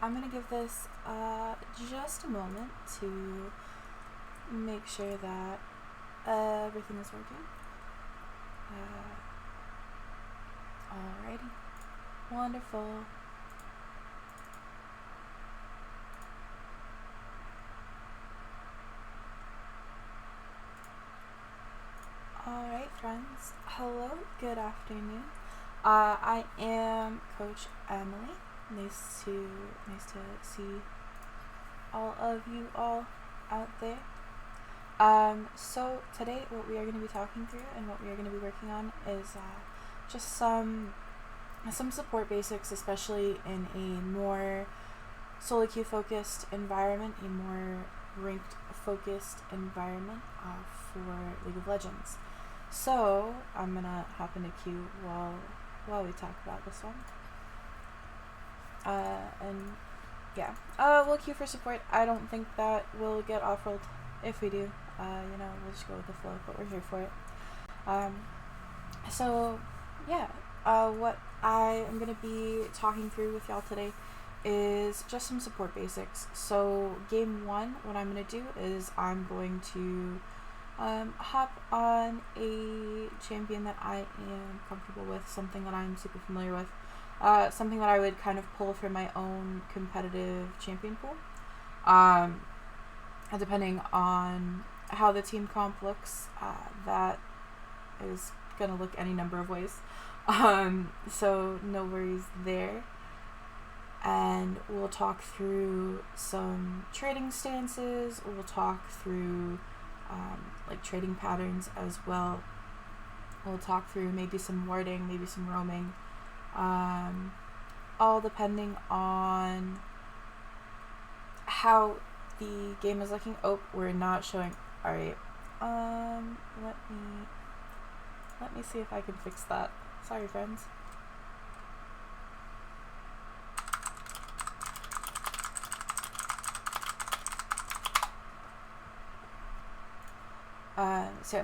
I'm going to give this just a moment to make sure that everything is working. Alrighty. Wonderful. Alright, friends. Hello, good afternoon. I am Coach Emily. Nice to see all of you all out there. So today what we are going to be talking through and what we are going to be working on is just some support basics, especially in a more solo queue focused environment, a more ranked focused environment for League of Legends. So I'm gonna hop into queue while we talk about this one. And yeah, we'll queue for support. I don't think that we'll get off-rolled. If we do, we'll just go with the flow, but we're here for it. So yeah, what I am going to be talking through with y'all today is just some support basics. So game one, what I'm going to do is I'm going to hop on a champion that I am comfortable with, something that I'm super familiar with, something that I would kind of pull from my own competitive champion pool. Depending on how the team comp looks, that is going to look any number of ways. So no worries there. And we'll talk through some trading stances. We'll talk through like trading patterns as well. We'll talk through maybe some warding, maybe some roaming. All depending on how the game is looking. Oh, we're not showing. Alright. Let me see if I can fix that. Sorry, friends.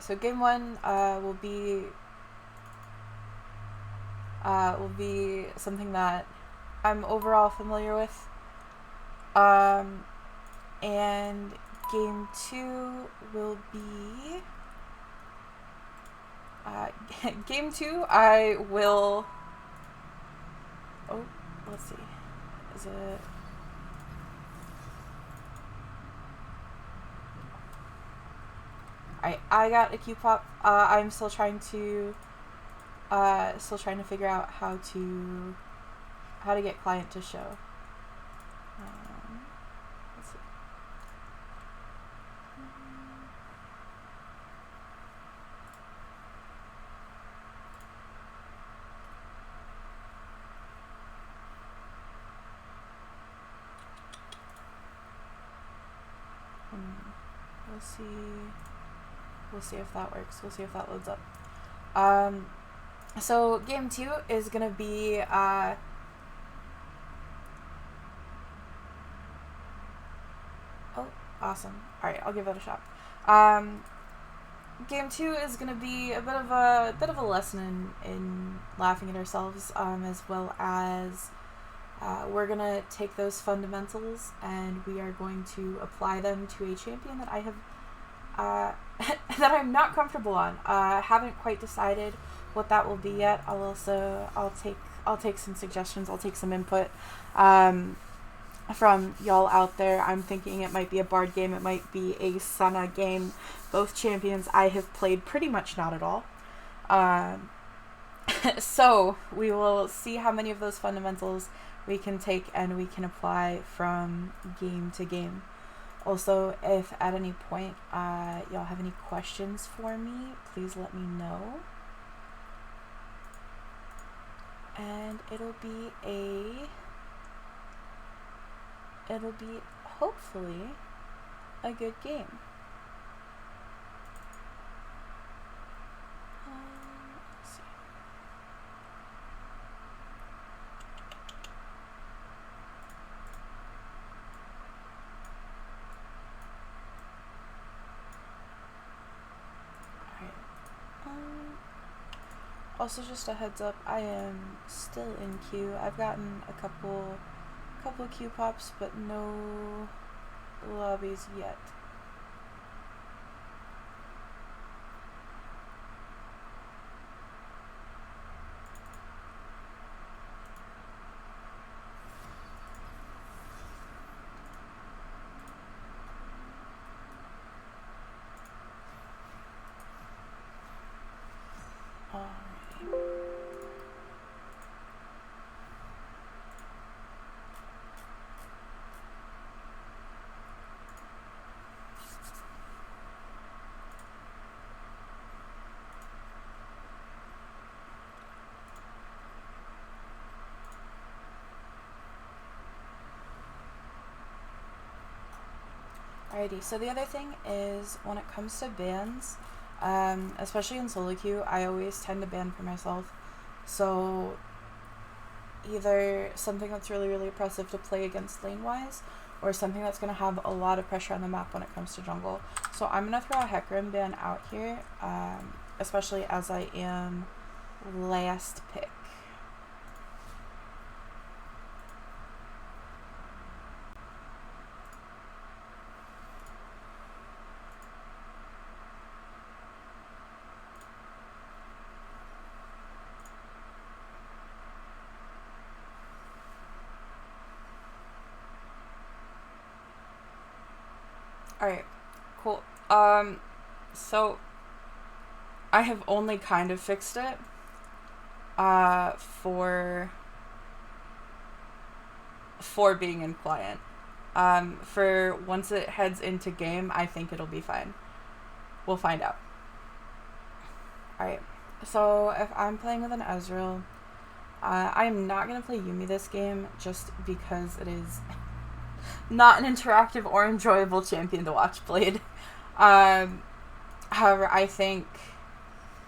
So game one will be something that I'm overall familiar with. And game two will be game two I will let's see, is it I got a Q pop. I'm still trying to figure out how to get client to show. Let's see. We'll see if that works. We'll see if that loads up. So game two is gonna be oh, awesome. Alright, I'll give that a shot. Game two is gonna be a bit of a lesson in laughing at ourselves, as well as we're gonna take those fundamentals and we are going to apply them to a champion that I have that I'm not comfortable on. Haven't quite decided what that will be yet. I'll take some suggestions. I'll take some input from y'all out there. I'm thinking it might be a Bard game. It might be a Senna game. Both champions I have played pretty much not at all. So we will see how many of those fundamentals we can take and we can apply from game to game. Also, if at any point y'all have any questions for me, please let me know. And it'll be hopefully a good game. Let's see. Also, just a heads up, I am still in queue. I've gotten a couple couple of Q pops, but no lobbies yet. Alrighty, so the other thing is when it comes to bans, especially in solo queue, I always tend to ban for myself. So either something that's really, really oppressive to play against lane-wise, or something that's going to have a lot of pressure on the map when it comes to jungle. So I'm going to throw a Hecarim ban out here, especially as I am last pick. Alright, cool. So I have only kind of fixed it for being in client. For once it heads into game, I think it'll be fine. We'll find out. Alright, so if I'm playing with an Ezreal, I'm not going to play Yuumi this game just because it is not an interactive or enjoyable champion to watch played. However, I think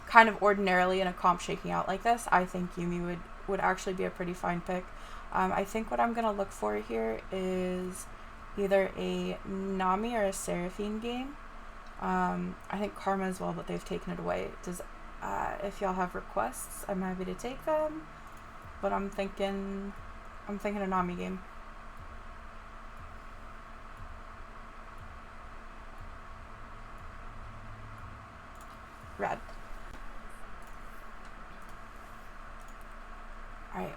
kind of ordinarily in a comp shaking out like this, I think Yuumi would actually be a pretty fine pick. I think what I'm going to look for here is either a Nami or a Seraphine game. I think Karma as well, but they've taken it away. If y'all have requests, I'm happy to take them. But I'm thinking a Nami game. Red. Alright.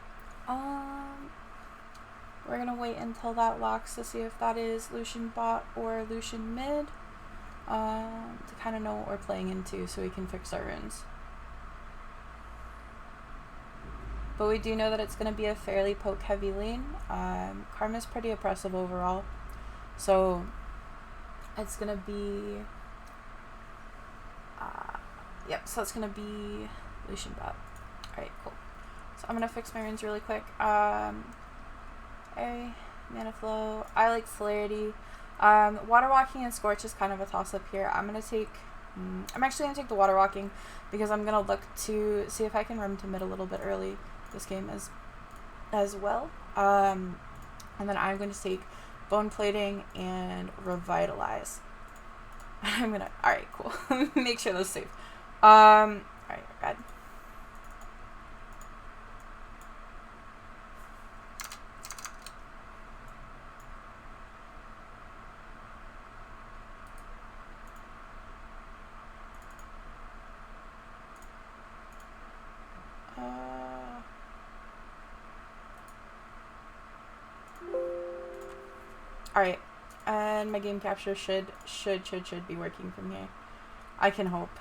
We're gonna wait until that locks to see if that is Lucian bot or Lucian mid. To kind of know what we're playing into so we can fix our runes. But we do know that it's going to be a fairly poke heavy lane. Karma's pretty oppressive overall. So it's going to be... yep, so it's going to be Lucian bot. Alright, cool. So I'm going to fix my runes really quick. Mana flow. I like celerity. Water walking and Scorch is kind of a toss up here. I'm actually going to take the water walking because I'm going to look to see if I can roam to mid a little bit early this game as well. And then I'm going to take bone plating and revitalize. Alright, cool. Make sure those save. Alright, red. Alright, and my game capture should be working from here. I can hope.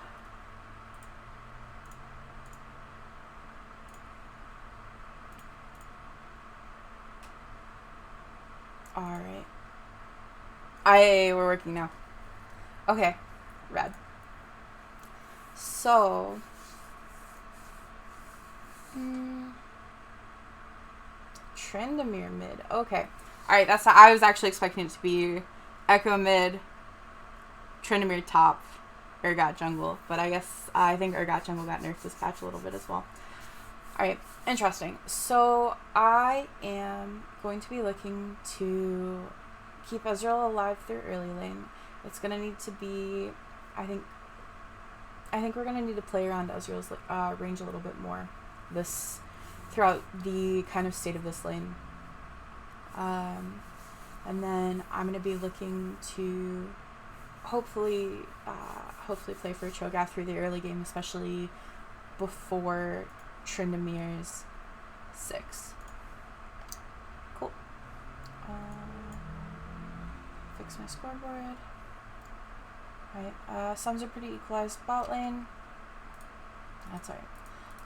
Alright. We're working now. Okay, red. So... Trendamere mid. Okay. Alright, I was actually expecting it to be Echo mid, Trendamere top, Urgot jungle. But I think Urgot jungle got nerfed this patch a little bit as well. Alright, interesting. So I am going to be looking to keep Ezreal alive through early lane. It's going to need to be, I think we're going to need to play around Ezreal's range a little bit more throughout the kind of state of this lane. And then I'm going to be looking to hopefully play for Cho'Gath through the early game, especially before Tryndamere's 6. Cool. Fix my scoreboard. Right, sums are pretty equalized bot lane. That's alright.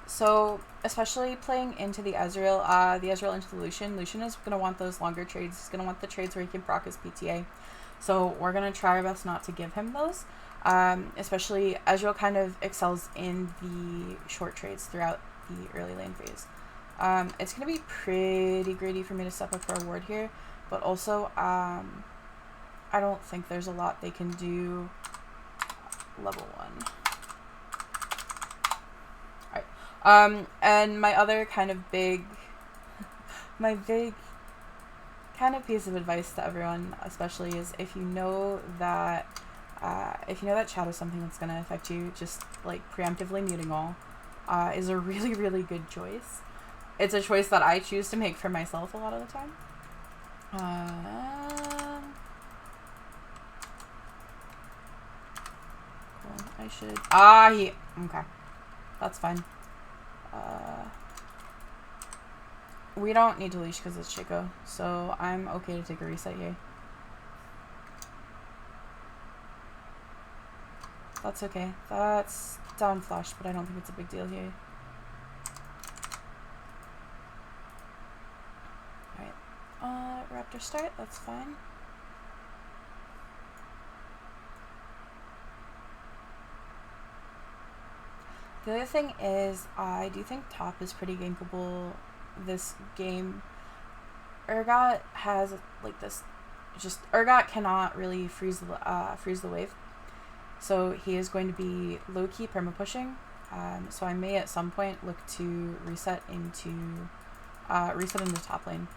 So, especially playing into the Ezreal into the Lucian. Lucian is going to want those longer trades. He's going to want the trades where he can proc his PTA. So, we're going to try our best not to give him those. Especially, Ezreal kind of excels in the short trades throughout the early lane phase. It's going to be pretty greedy for me to step up for a ward here. But also, I don't think there's a lot they can do level 1. And my other kind of big kind of piece of advice to everyone, especially, is if you know that chat is something that's going to affect you, just like preemptively muting all is a really, really good choice. It's a choice that I choose to make for myself a lot of the time. Cool. I should okay, that's fine. We don't need to leash because it's Chico, so I'm okay to take a reset here. That's okay. That's down flash, but I don't think it's a big deal here. Alright. Raptor start, that's fine. The other thing is, I do think top is pretty gankable this game. Urgot has like this, Urgot cannot really freeze the wave, so he is going to be low key perma pushing. So I may at some point look to reset into top lane.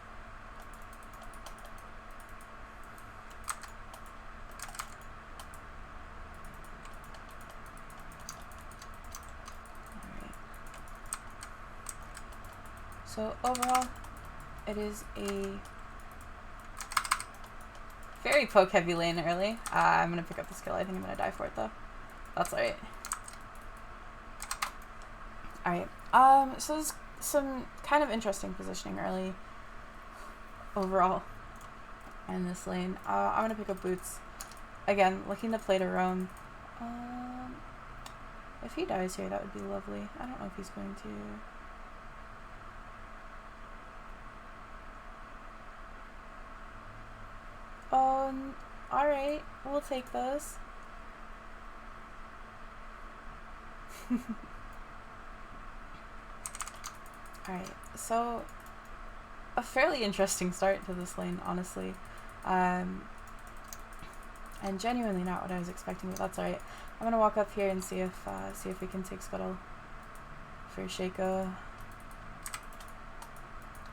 So overall, it is a very poke heavy lane early. I'm going to pick up the skill. I think I'm going to die for it though. That's alright. Alright. So there's some kind of interesting positioning early overall in this lane. I'm going to pick up boots. Again, looking to play to roam. If he dies here, that would be lovely. I don't know if he's going to. Alright, we'll take those. Alright, so a fairly interesting start to this lane, honestly. And genuinely not what I was expecting, but that's alright. I'm gonna walk up here and see if we can take Scuttle for Shaco.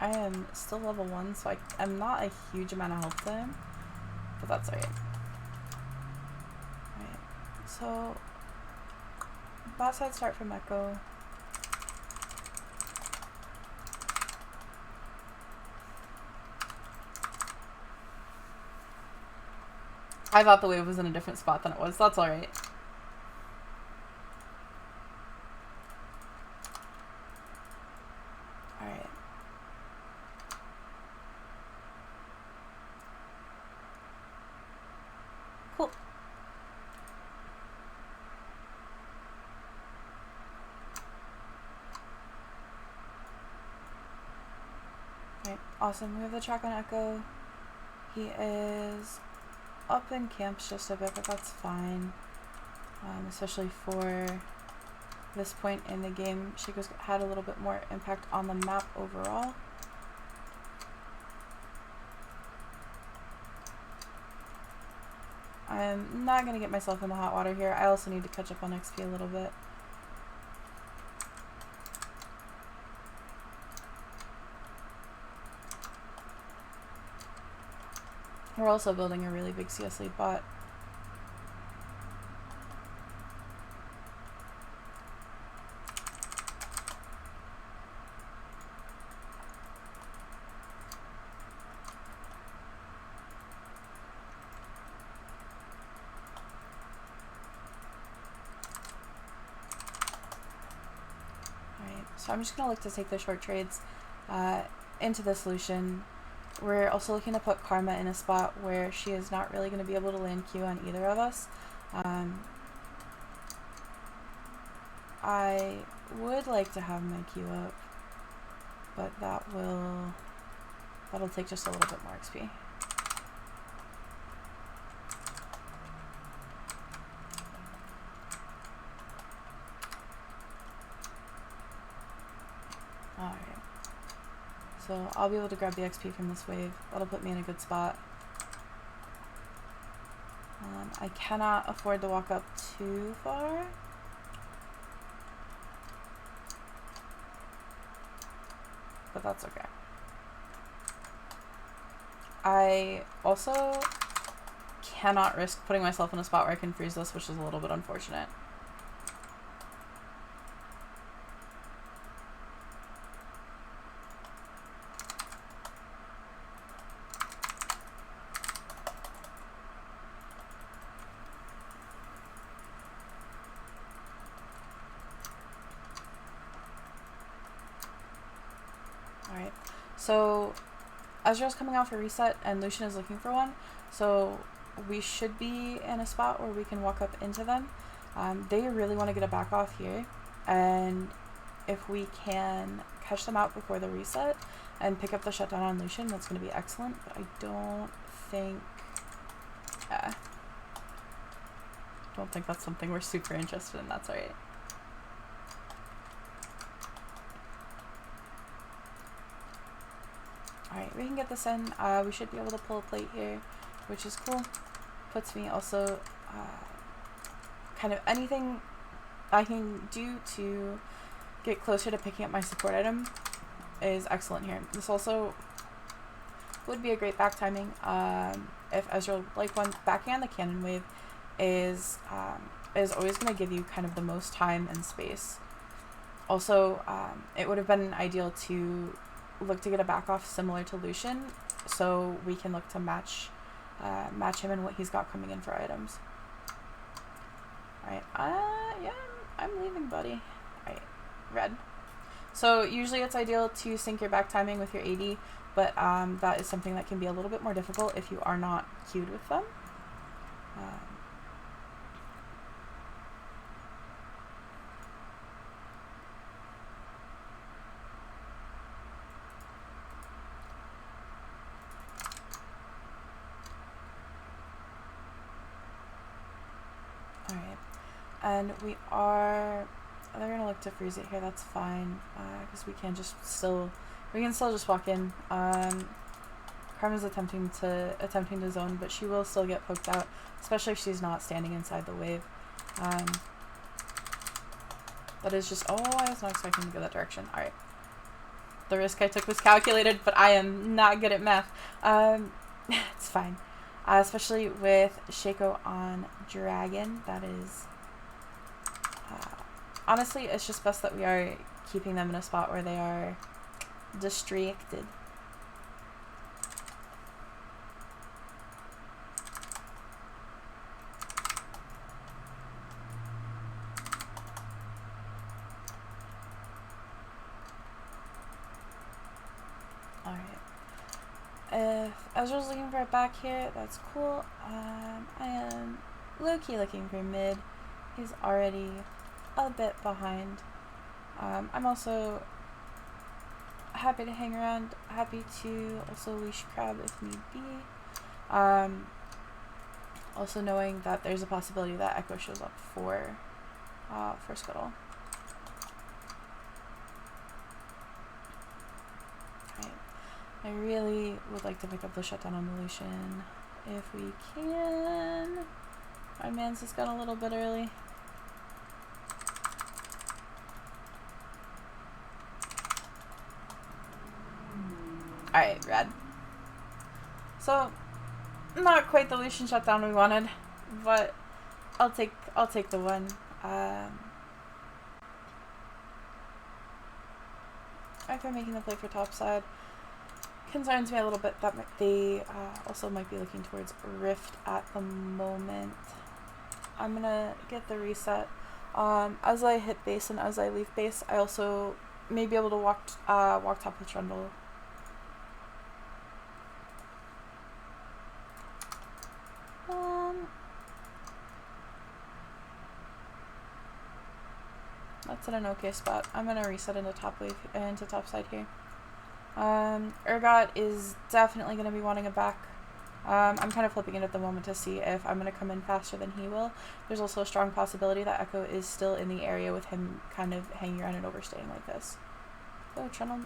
I am still level 1, so I'm not a huge amount of help to him, but that's alright. Alright, so bot side start from Echo. I thought the wave was in a different spot than it was. That's alright. Alright. Cool. Alright, awesome. We have the track on Echo. He is up in camps just a bit, but that's fine. Especially for this point in the game. Shaco's had a little bit more impact on the map overall. I'm not going to get myself in the hot water here. I also need to catch up on XP a little bit. We're also building a really big CS lead bot. So I'm just going to look to take the short trades into the solution. We're also looking to put Karma in a spot where she is not really going to be able to land Q on either of us. I would like to have my Q up, but that'll take just a little bit more XP. Alright. So I'll be able to grab the XP from this wave. That'll put me in a good spot. I cannot afford to walk up too far. But that's okay. I also cannot risk putting myself in a spot where I can freeze this, which is a little bit unfortunate. Alright, so Ezreal's coming out for reset and Lucian is looking for one, so we should be in a spot where we can walk up into them. They really want to get a back off here, and if we can catch them out before the reset and pick up the shutdown on Lucian, that's going to be excellent, but I don't think that's something we're super interested in. That's alright. Alright, we can get this in. We should be able to pull a plate here, which is cool. Puts me also kind of anything I can do to get closer to picking up my support item is excellent here. This also would be a great back timing if Ezreal, like when backing on the cannon wave is always going to give you kind of the most time and space. Also, it would have been ideal to look to get a back off similar to Lucian, so we can look to match him and what he's got coming in for items. Alright, yeah, I'm leaving, buddy. Alright, red. So usually it's ideal to sync your back timing with your AD, but that is something that can be a little bit more difficult if you are not queued with them. Alright, and they're gonna look to freeze it here, that's fine, because we can still just walk in. Karma's attempting to zone, but she will still get poked out, especially if she's not standing inside the wave. That is just, oh, I was not expecting to go that direction. Alright. The risk I took was calculated, but I am not good at math. It's fine. Especially with Shaco on Dragon, that is... honestly, it's just best that we are keeping them in a spot where they are distracted. Alright. If Ezreal's looking for a back here, that's cool. I am low-key looking for mid. He's already a bit behind. I'm also happy to hang around, happy to also leash crab if need be. Also knowing that there's a possibility that Echo shows up for Scuttle. Right. I really would like to pick up the shutdown on the Lucian if we can. My man's just got a little bit early. Alright, red. So, not quite the Lucian shutdown we wanted, but I'll take the one. If they're making the play for topside, concerns me a little bit that they also might be looking towards Rift at the moment. I'm gonna get the reset. As I hit base and as I leave base, I also may be able to walk top with Trundle. That's in an okay spot. I'm gonna reset into top wave into top side here. Urgot is definitely gonna be wanting it back. I'm kind of flipping it at the moment to see if I'm gonna come in faster than he will. There's also a strong possibility that Echo is still in the area with him kind of hanging around and overstaying like this. Oh, Trundle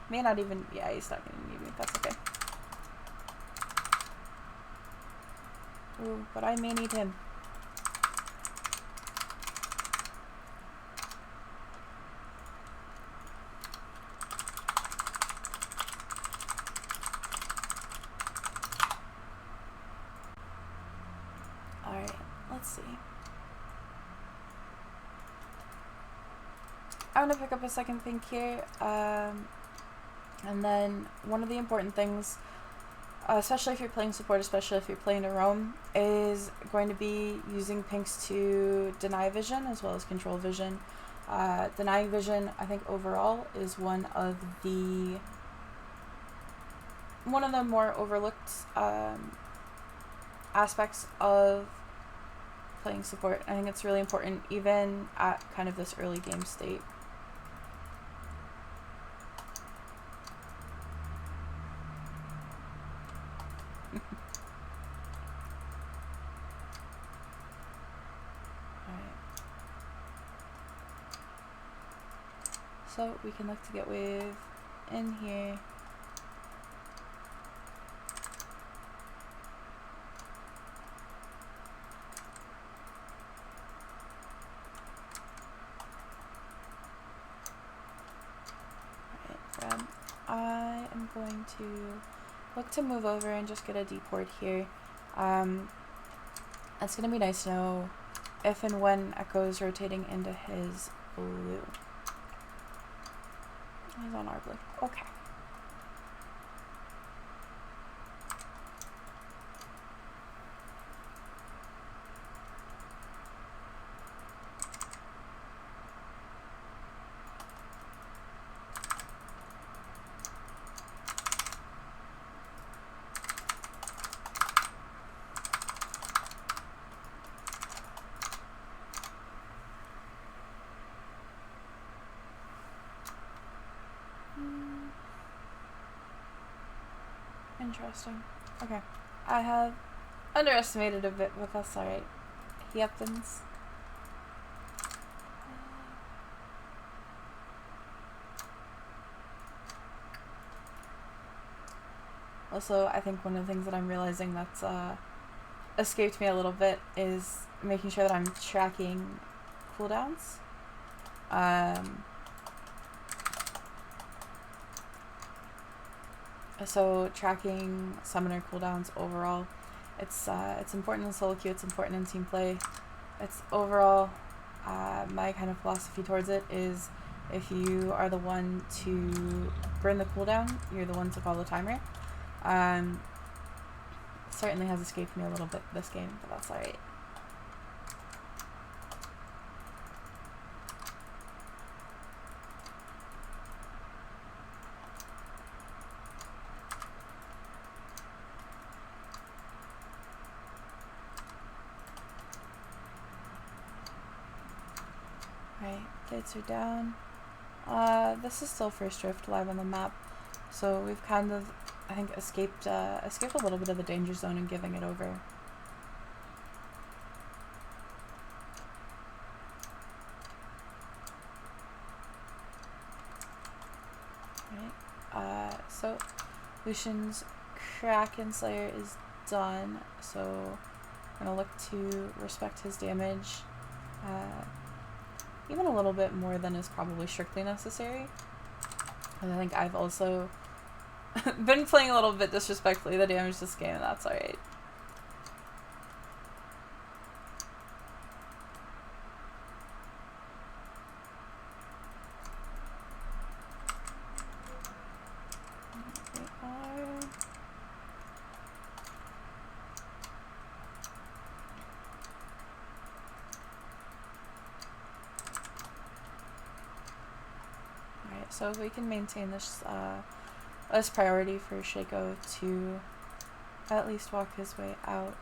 may not even. Yeah, he's not gonna need me. That's okay. Ooh, but I may need him. Alright, let's see. I'm gonna pick up a second pink here, and then one of the important things, especially if you're playing support, especially if you're playing a roam, is going to be using pinks to deny vision as well as control vision. Denying vision, I think overall, is one of the more overlooked aspects of playing support. I think it's really important even at kind of this early game state. So we can look to get wave in here. Alright, I am going to look to move over and just get a deport here. It's going to be nice to know if and when Echo is rotating into his blue. He's on our blue. Okay. Interesting. Okay. I have underestimated a bit, but that's alright. He happens. Also, I think one of the things that I'm realizing that's escaped me a little bit is making sure that I'm tracking cooldowns. So tracking summoner cooldowns overall, it's important in solo queue, it's important in team play. It's overall, my kind of philosophy towards it is if you are the one to burn the cooldown, you're the one to call the timer. Certainly has escaped me a little bit this game, but that's alright. Right, gates are down. This is still first drift live on the map, so we've kind of, I think, escaped a little bit of the danger zone and giving it over. Right, so Lucian's Kraken Slayer is done, so I'm gonna look to respect his damage. Even a little bit more than is probably strictly necessary. And I think I've also been playing a little bit disrespectfully the damage this game, and that's alright. So if we can maintain this this priority for Shaco to at least walk his way out.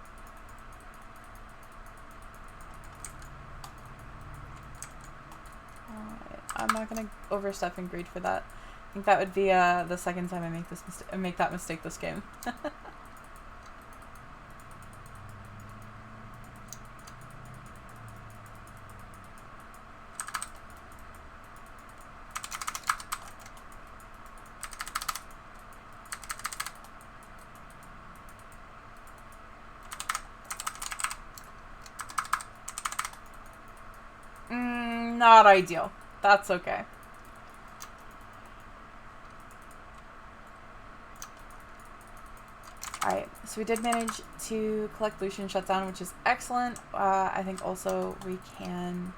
I'm not gonna overstep in greed for that. I think that would be the second time I make that mistake this game. Not ideal. That's okay. Alright, so we did manage to collect Lucian Shutdown, which is excellent. I think also we can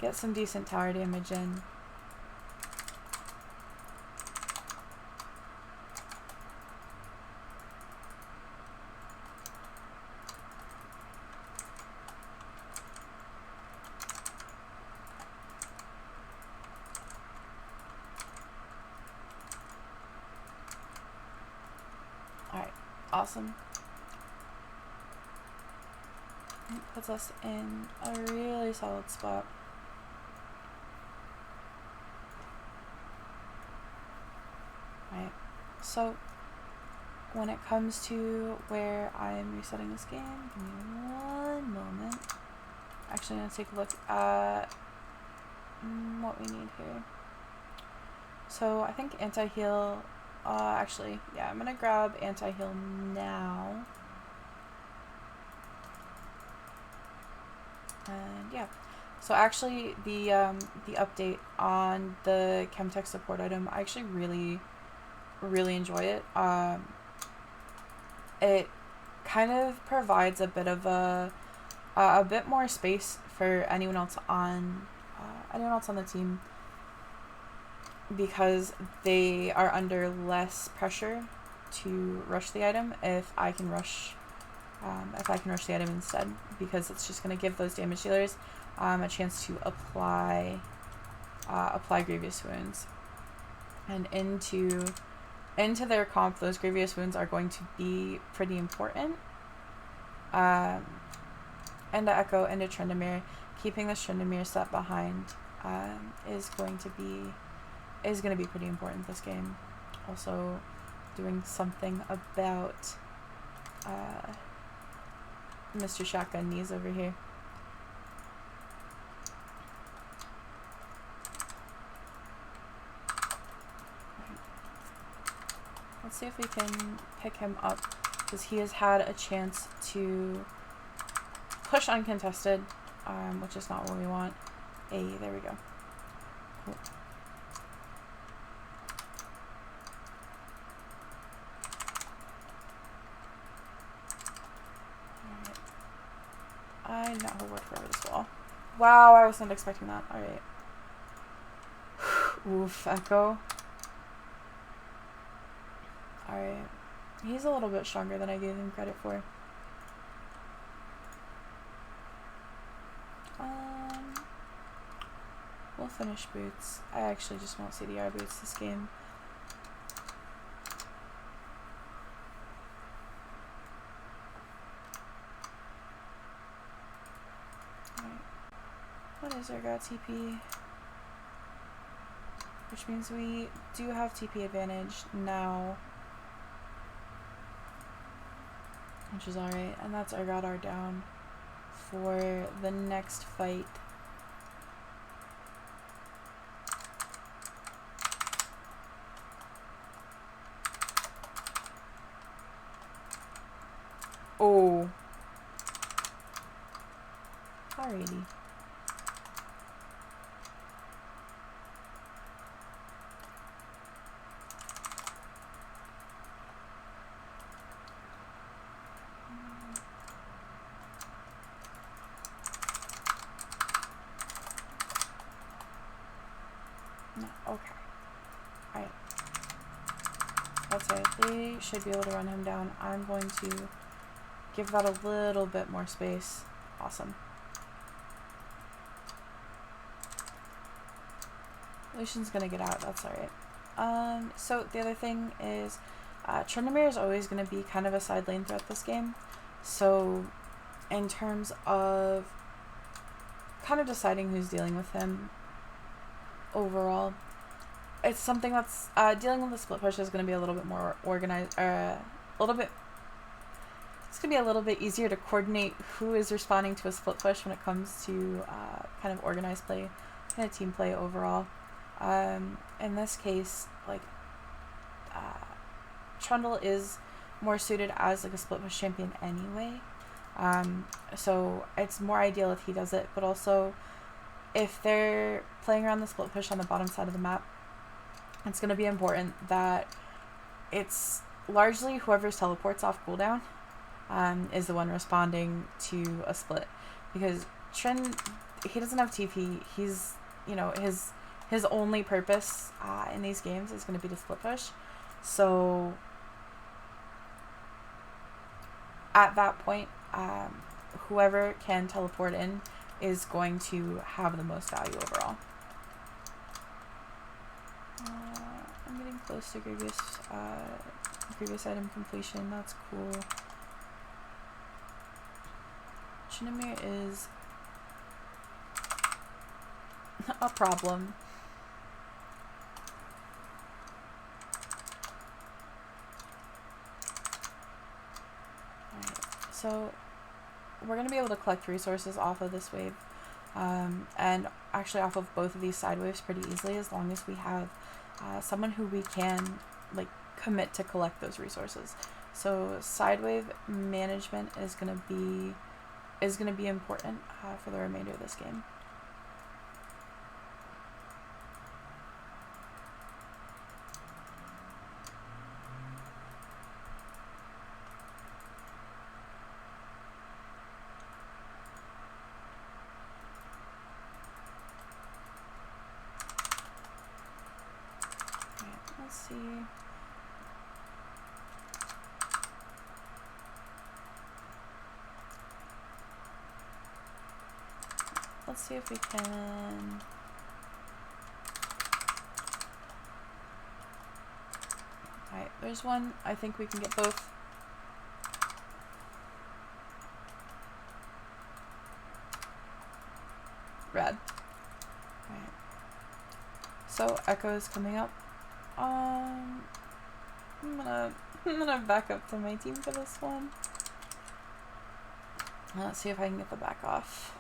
get some decent tower damage in. Alright, awesome. It puts us in a really solid spot. Right, so when it comes to where I'm resetting this game, give me one moment. Actually, I'm going to take a look at what we need here. So I think anti-heal, actually, yeah, I'm going to grab anti-heal now. And yeah, so actually the update on the Chemtech support item, I actually really enjoy it. It kind of provides a bit of a bit more space for anyone else on the team, because they are under less pressure to rush the item if I can rush the item instead, because it's just going to give those damage dealers a chance to apply grievous wounds, and into their comp, those grievous wounds are going to be pretty important. Into Echo, into Tryndamere, keeping the Tryndamere set behind is going to be pretty important this game. Also, doing something about Mr. Shotgun Knees over here. Let's see if we can pick him up, because he has had a chance to push uncontested, which is not what we want. Hey, there we go. Cool. I know he'll work over this wall. Wow, I was not expecting that. Alright. Oof, Echo. Alright. He's a little bit stronger than I gave him credit for. We'll finish boots. I actually just won't CDR boots this game. What is our god TP? Which means we do have TP advantage now, which is alright, and that's our god R down for the next fight. Oh. Alrighty. No, okay. Alright. That's it. They should be able to run him down. I'm going to give that a little bit more space. Awesome. Lucian's gonna get out, that's alright. So the other thing is Tryndamere is always going to be kind of a side lane throughout this game. So in terms of kind of deciding who's dealing with him overall, it's something that's dealing with the split push is going to be a little bit more organized, it's going to be a little bit easier to coordinate who is responding to a split push when it comes to kind of organized play, kind of team play overall. In this case, like Trundle is more suited as like a split push champion anyway, so it's more ideal if he does it, but also if they're playing around the split push on the bottom side of the map, it's going to be important that it's largely whoever's teleports off cooldown is the one responding to a split, because Trin, he doesn't have TP. He's, you know, his only purpose in these games is going to be to split push. So at that point, whoever can teleport in is going to have the most value overall. I'm getting close to grievous item completion. That's cool. Tryndamere is a problem. Alright, so we're going to be able to collect resources off of this wave, and actually off of both of these side waves pretty easily, as long as we have someone who we can like commit to collect those resources. So side wave management is going to be important for the remainder of this game. Let's see. Let's see if we can. Alright, there's one. I think we can get both. Red. Alright. So Echo is coming up. I'm gonna back up to my team for this one. Let's see if I can get the back off.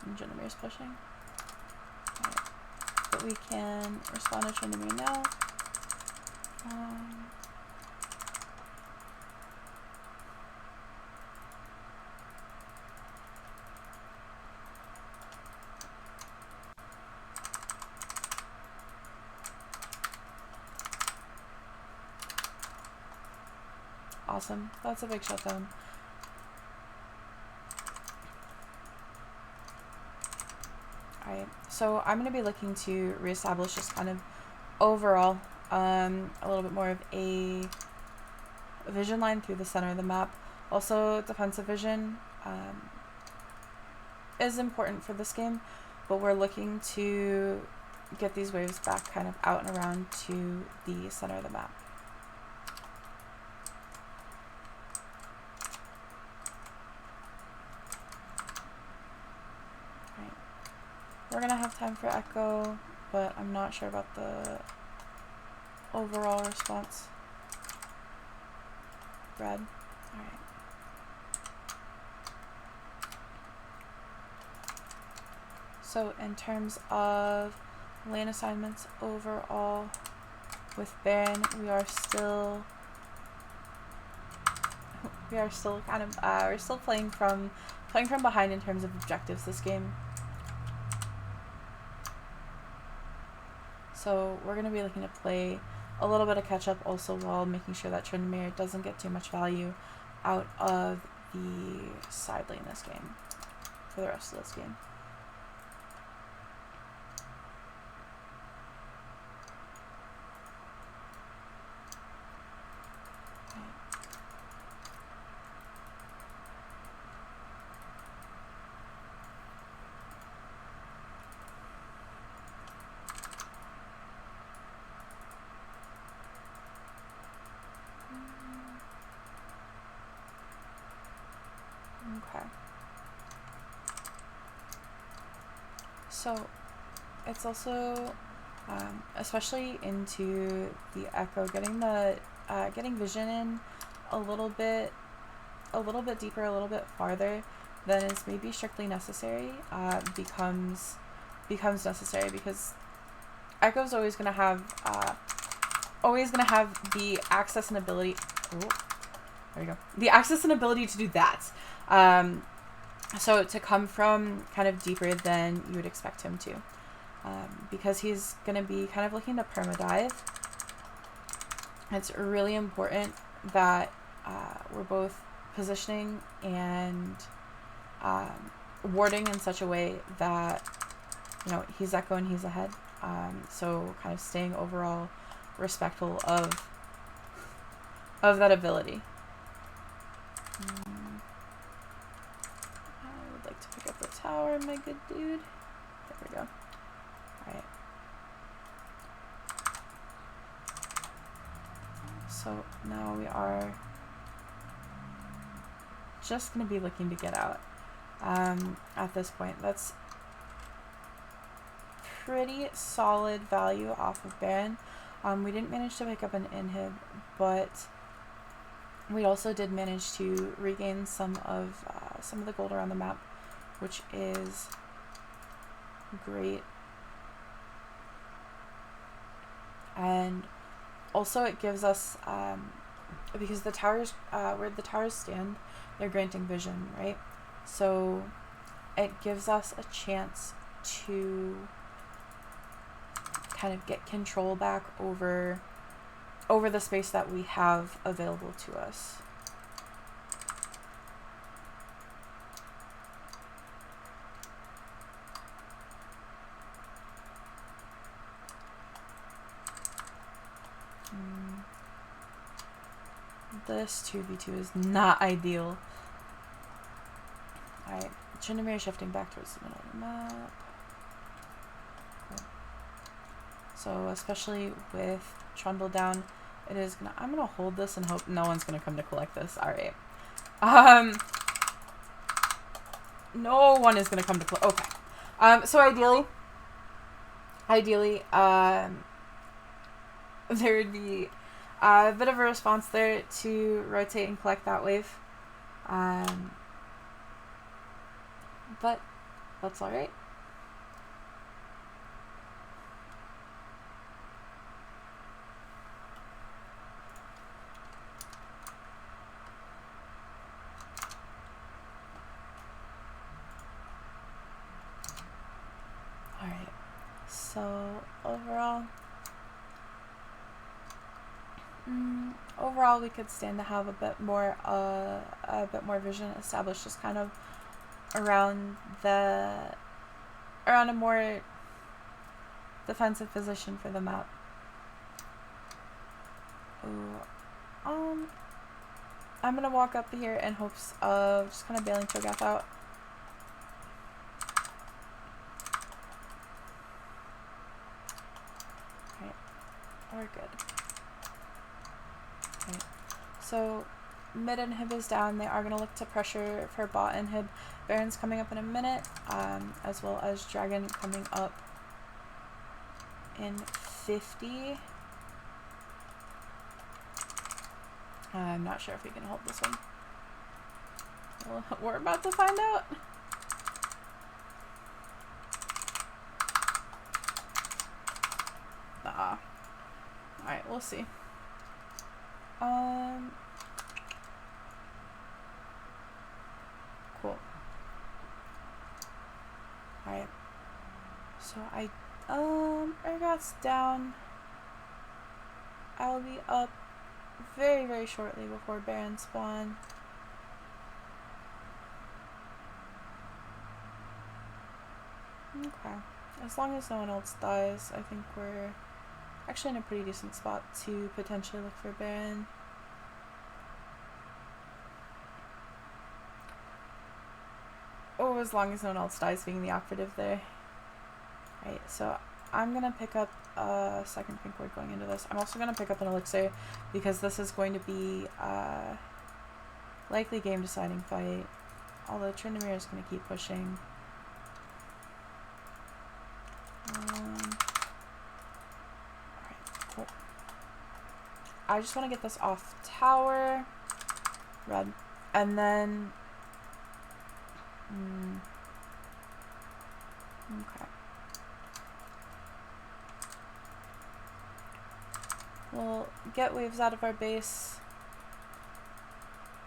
And Tryndamere's pushing. Right. But we can respond to Tryndamere now. Awesome. That's a big shutdown. Alright, so I'm going to be looking to reestablish just kind of overall a little bit more of a vision line through the center of the map. Also, defensive vision is important for this game, but we're looking to get these waves back kind of out and around to the center of the map. We're gonna have time for Echo, but I'm not sure about the overall response. Red. Alright. So in terms of lane assignments overall with Baron, we are still kind of we're still playing from behind in terms of objectives this game. So we're going to be looking to play a little bit of catch up also while making sure that Tryndamere doesn't get too much value out of the side lane this game for the rest of this game. So it's also, especially into the Echo, getting vision in a little bit deeper, a little bit farther than is maybe strictly necessary, becomes necessary, because Echo's always gonna have the access and ability. Oh, there we go. The access and ability to do that. So to come from kind of deeper than you would expect him to, because he's gonna be kind of looking to permadive. It's really important that we're both positioning and warding in such a way that, you know, he's Echo and he's ahead. So kind of staying overall respectful of that ability. I would like to pick up the tower, my good dude. There we go. Alright. So now we are just going to be looking to get out at this point. That's pretty solid value off of Baron. We didn't manage to pick up an inhib, but we also did manage to regain some of the gold around the map, which is great. And also it gives us, because the towers, where the towers stand, they're granting vision, right? So it gives us a chance to kind of get control back over the space that we have available to us. This 2v2 is not ideal. Alright, Tryndamere shifting back towards the middle of the map. Cool. So especially with Trundle down, I'm gonna hold this and hope no one's gonna come to collect this. Alright. No one is gonna come to collect. Okay. So ideally, there would be a bit of a response there to rotate and collect that wave. But that's alright. Alright. So overall we could stand to have a bit more vision established, just kind of around a more defensive position for the map. Ooh. I'm gonna walk up here in hopes of just kind of bailing Cho'Gath out. Okay, we're good. Okay, so mid inhib is down. They are gonna look to pressure for bot inhib. Baron's coming up in a minute, as well as Dragon coming up in 50. I'm not sure if we can hold this one. Well, we're about to find out. Alright, we'll see. Cool. Alright. So Urgot's down. I'll be up very, very shortly before Baron spawn. Okay. As long as no one else dies, I think we're actually in a pretty decent spot to potentially look for Baron. Oh, as long as no one else dies being the operative there. Right, so I'm going to pick up a second pink ward going into this. I'm also going to pick up an elixir because this is going to be likely game deciding fight. Although Tryndamere is going to keep pushing. I just want to get this off tower. Red. And then... okay. We'll get waves out of our base.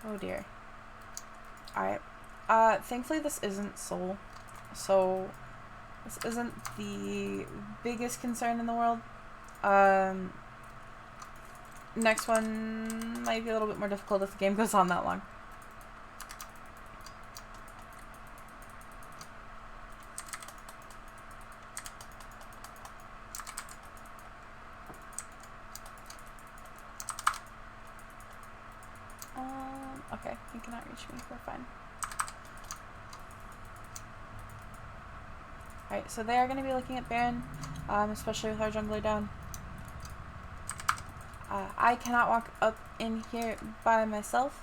Oh dear. Alright. Thankfully this isn't Soul. So, this isn't the biggest concern in the world. Next one might be a little bit more difficult if the game goes on that long. Okay, he cannot reach me. We're fine. Alright, so they are going to be looking at Baron, especially with our jungler down. I cannot walk up in here by myself.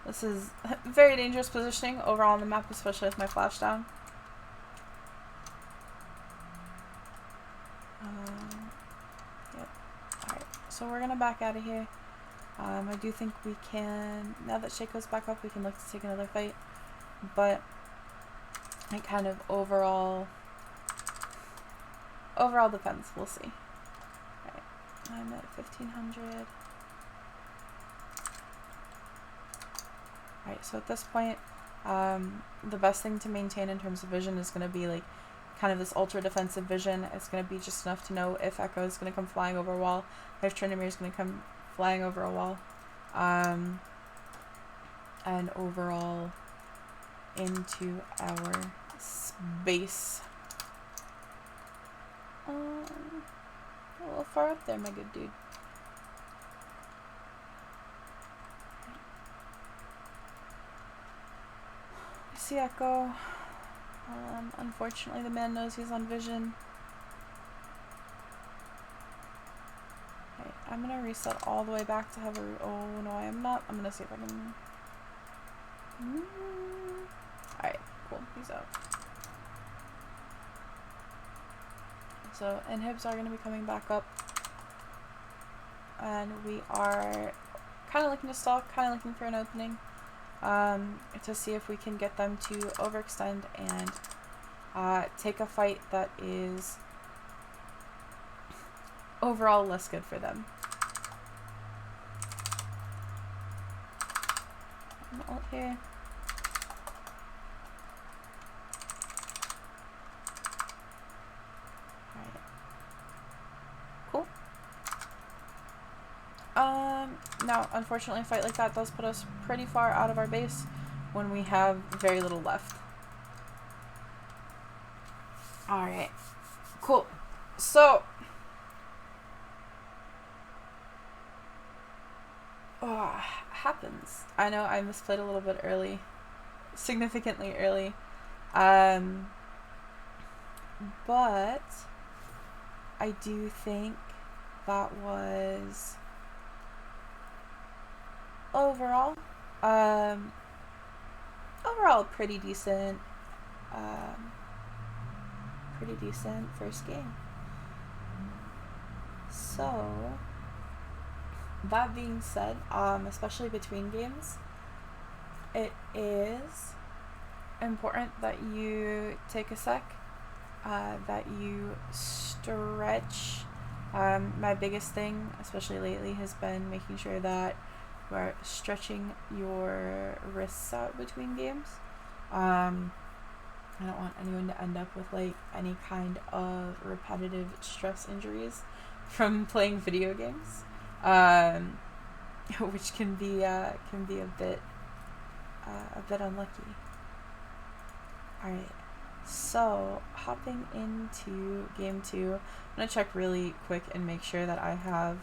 This is very dangerous positioning overall on the map, especially with my flash down. Yep. Alright, so we're going to back out of here. I do think we can, now that Shaco's back up, we can look to take another fight. But, it kind of overall depends. We'll see. Alright, I'm at 1500. Alright, so at this point, the best thing to maintain in terms of vision is going to be like kind of this ultra defensive vision. It's going to be just enough to know if Echo is going to come flying over a wall, if Tryndamere is going to come flying over a wall, and overall into our space. A little far up there, my good dude. I see Echo. Unfortunately, the man knows he's on vision. Okay, I'm gonna reset all the way back to have a... oh no, I am not. I'm gonna see if I can... Alright, cool. He's out. So, inhibs are going to be coming back up. And we are kind of looking to stall, kind of looking for an opening. To see if we can get them to overextend and take a fight that is overall less good for them. Ult here. Alright. Cool. Now, unfortunately, a fight like that does put us pretty far out of our base when we have very little left. Alright. Cool. So, happens. I know I misplayed a little bit early. Significantly early. But I do think that was overall pretty decent first game. So that being said, especially between games, it is important that you take a sec, that you stretch. My biggest thing, especially lately, has been making sure that you are stretching your wrists out between games. I don't want anyone to end up with like any kind of repetitive stress injuries from playing video games, which can be a bit unlucky. All right. So, hopping into game 2, I'm going to check really quick and make sure that I have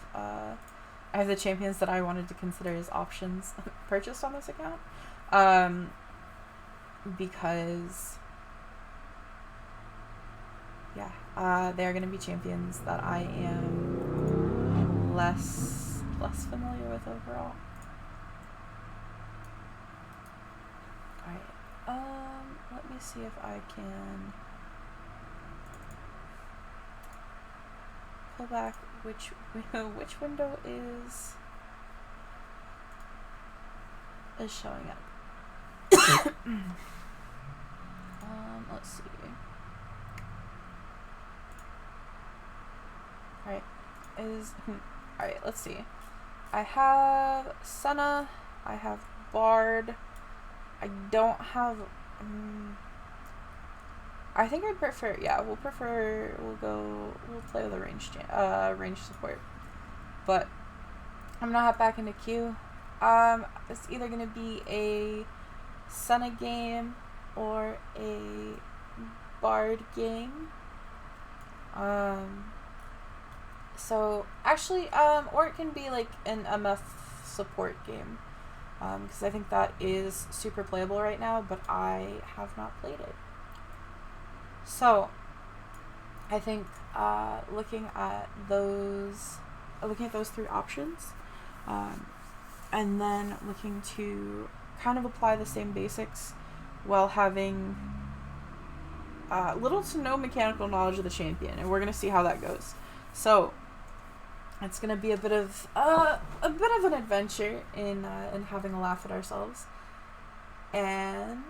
the champions that I wanted to consider as options purchased on this account. Because, yeah, they're going to be champions that I am less familiar with overall. Alright. Let me see if I can pull back which window is showing up. Let's see. Alright, alright, let's see. I have Senna, I have Bard, I don't have, I think I'd prefer, yeah, we'll play with a range support. But I'm gonna hop back into queue. It's either gonna be a Senna game or a Bard game. So actually, or it can be like an MF support game, because I think that is super playable right now, but I have not played it. So I think looking at those three options, and then looking to kind of apply the same basics while having little to no mechanical knowledge of the champion, and we're gonna see how that goes. So it's gonna be a bit of an adventure in having a laugh at ourselves, and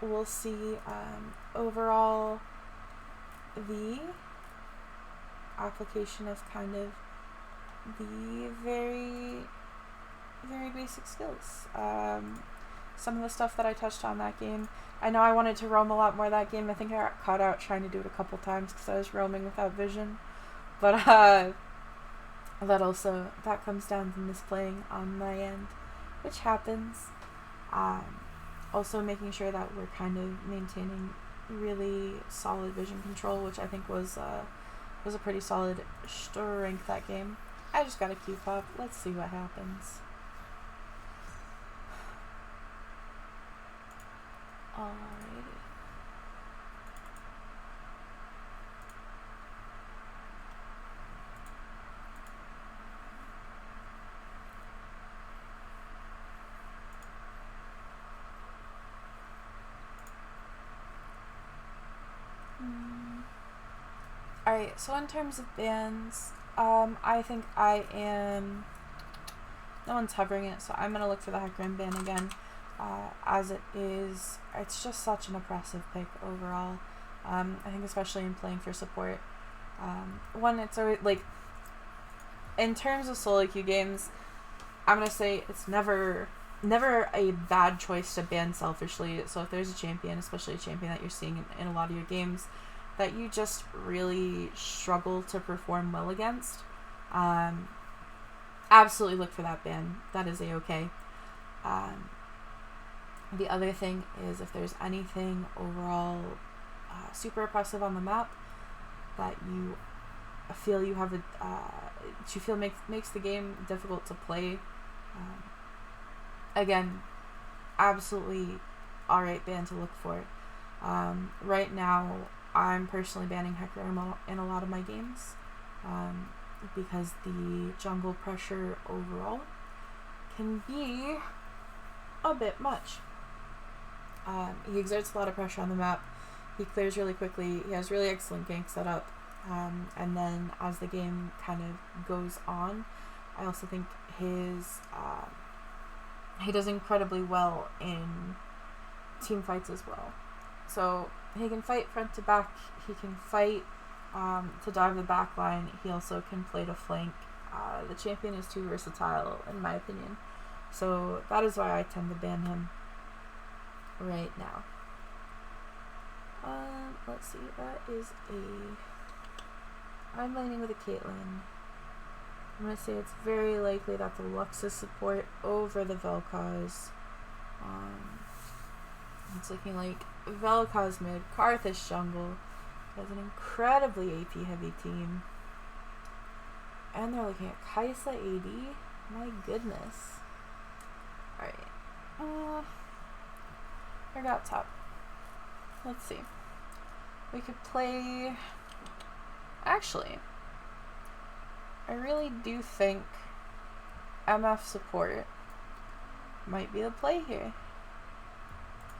we'll see overall the application of kind of the very basic skills. Some of the stuff that I touched on that game. I know I wanted to roam a lot more that game. I think I got caught out trying to do it a couple times because I was roaming without vision. But that comes down to misplaying on my end, which happens. Also making sure that we're kind of maintaining really solid vision control, which I think was a pretty solid strength that game. I just got a Q pop. Let's see what happens. Alrighty. Alright, so in terms of bans, I think I am... No one's hovering it, so I'm going to look for the Hecarim ban again. As it is, it's just such an oppressive pick overall. I think especially in playing for support. One, it's always, like, in terms of solo queue games, I'm going to say it's never a bad choice to ban selfishly. So if there's a champion, especially a champion that you're seeing in a lot of your games, that you just really struggle to perform well against, absolutely look for that ban. That is a-okay. The other thing is if there's anything overall super oppressive on the map that you feel you have makes the game difficult to play, again, absolutely alright ban to look for. Right now, I'm personally banning Hecarim in a lot of my games, because the jungle pressure overall can be a bit much. He exerts a lot of pressure on the map. He clears really quickly. He has really excellent gank setup. And then as the game kind of goes on, I also think he does incredibly well in team fights as well. So he can fight front to back. He can fight to dive the back line. He also can play to flank. The champion is too versatile, in my opinion. So that is why I tend to ban him right now. Let's see. That is I'm laning with a Caitlyn. I'm going to say it's very likely that the Lux is support over the Vel'Koz. It's looking like Vel'Koz mid, Karthus jungle. Has an incredibly AP heavy team. And they're looking at Kai'Sa AD. My goodness. Alright. I got top. Let's see. We could play... Actually, I really do think MF support might be the play here.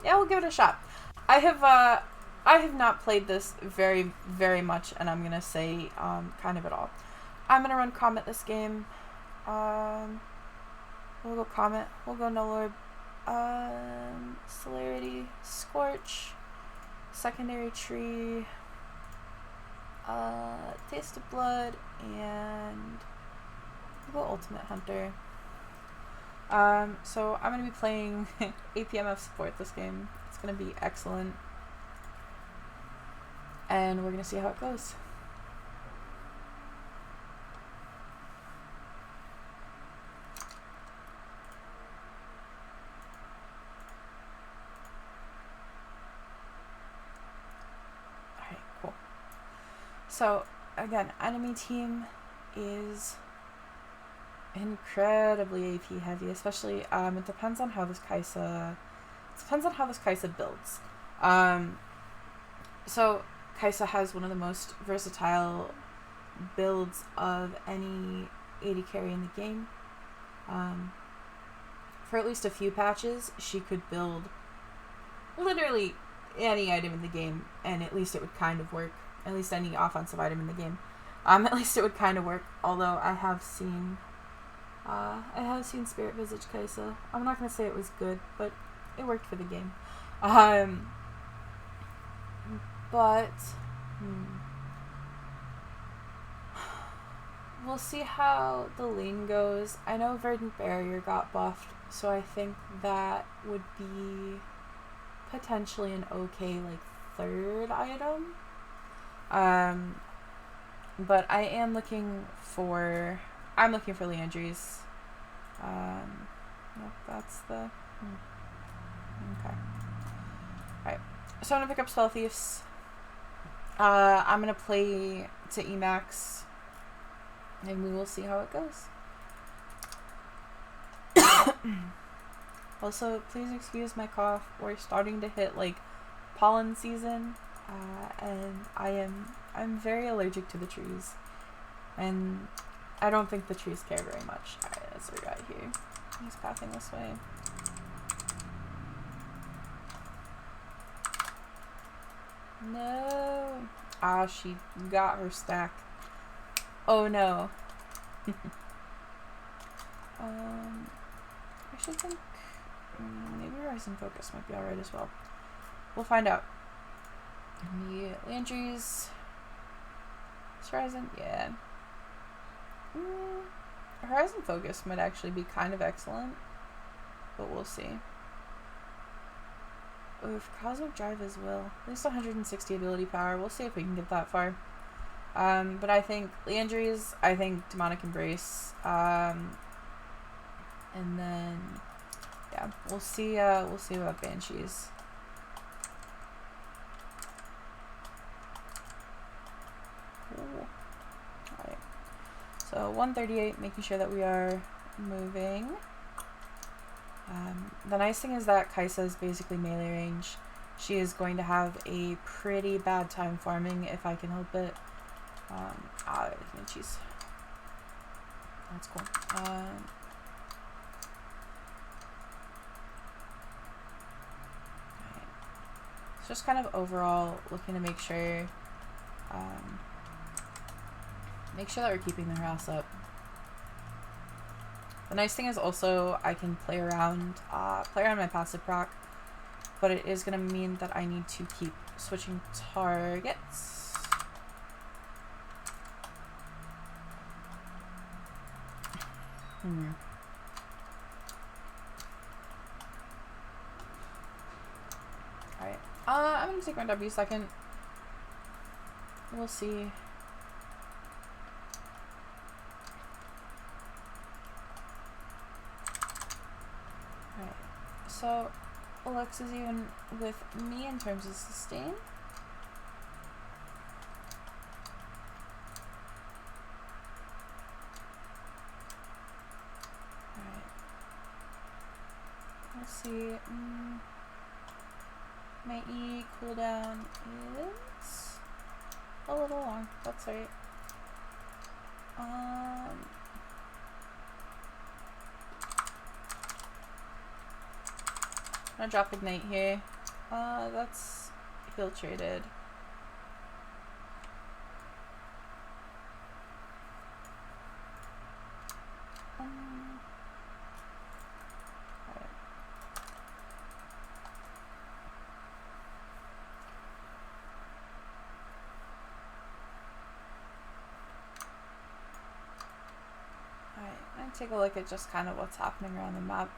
Yeah, we'll give it a shot. I have not played this very, very much, and I'm gonna say kind of at all. I'm gonna run Comet this game. We'll go Comet. We'll go No Lord. Celerity, Scorch, Secondary Tree, Taste of Blood, and we'll go Ultimate Hunter. So I'm gonna be playing APMF support this game. It's gonna be excellent, and we're gonna see how it goes. Alright, cool. So again, enemy team is incredibly AP heavy, especially it depends on how this Kai'Sa builds. So Kai'Sa has one of the most versatile builds of any AD carry in the game. For at least a few patches, she could build literally any item in the game, and at least it would kind of work. At least any offensive item in the game. At least it would kind of work. Although I have seen Spirit Visage Kai'Sa. I'm not gonna say it was good, but it worked for the game. We'll see how the lane goes. I know Verdant Barrier got buffed, so I think that would be potentially an okay third item. But I am looking for Leandries. Nope, that's the okay. Alright. So I'm gonna pick up Spell Thieves. I'm gonna play to Emax, and we will see how it goes. Also, please excuse my cough. We're starting to hit pollen season, and I'm very allergic to the trees, and I don't think the trees care very much. Alright, that's what we got here. He's pathing this way. No. Ah, she got her stack. Oh no. I should think maybe Rising Focus might be alright as well. We'll find out. The Landry's Horizon, yeah. Horizon Focus might actually be kind of excellent, but we'll see. Oof, Cosmic Drive as well. At least 160 ability power. We'll see if we can get that far. But I think Leandry's, I think Demonic Embrace, and then yeah, we'll see about Banshees. Cool. Alright. So 138, making sure that we are moving. The nice thing is that Kai'Sa is basically melee range. She is going to have a pretty bad time farming if I can help it. Jeez. That's cool. So just kind of overall looking to make sure that we're keeping the harass up. The nice thing is also I can play around my passive proc, but it is going to mean that I need to keep switching targets. Alright. I'm going to take my W second. We'll see. So, Alex is even with me in terms of sustain. Alright. Let's see. My E cooldown is a little long. That's right. I'm gonna drop Ignite here. That's filtrated. Take a look at just kind of what's happening around the map.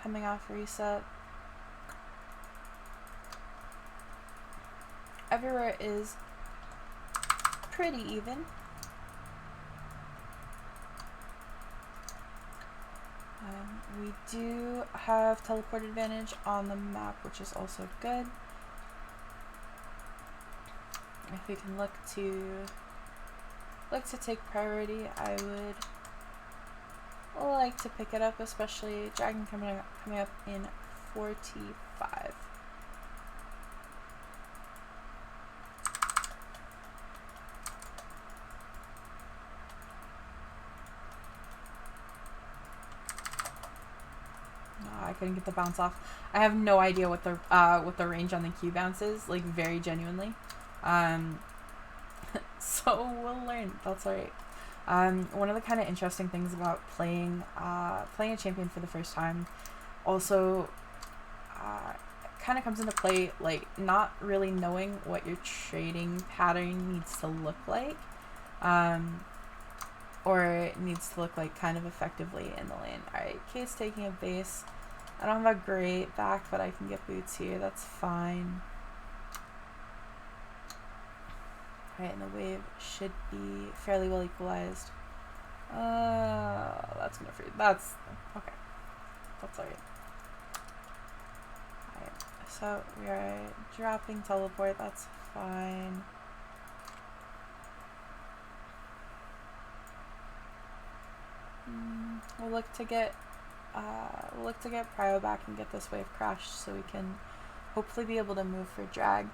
Coming off reset. Everywhere is pretty even. We do have teleport advantage on the map, which is also good. If we can look to take priority, I would like to pick it up, especially dragon coming up in 45. I couldn't get the bounce off. I have no idea what the range on the Q bounce is, like, very genuinely. So we'll learn. That's alright. One of the kind of interesting things about playing a champion for the first time, also kind of comes into play, like, not really knowing what your trading pattern needs to look like, or it needs to look like kind of effectively in the lane. Alright, Kate's taking a base. I don't have a great back, but I can get boots here. That's fine. Alright, and the wave should be fairly well equalized. That's gonna freeze. That's okay. That's alright. Alright, so we are dropping teleport. That's fine. We'll look to get Prio back and get this wave crashed so we can hopefully be able to move for drag.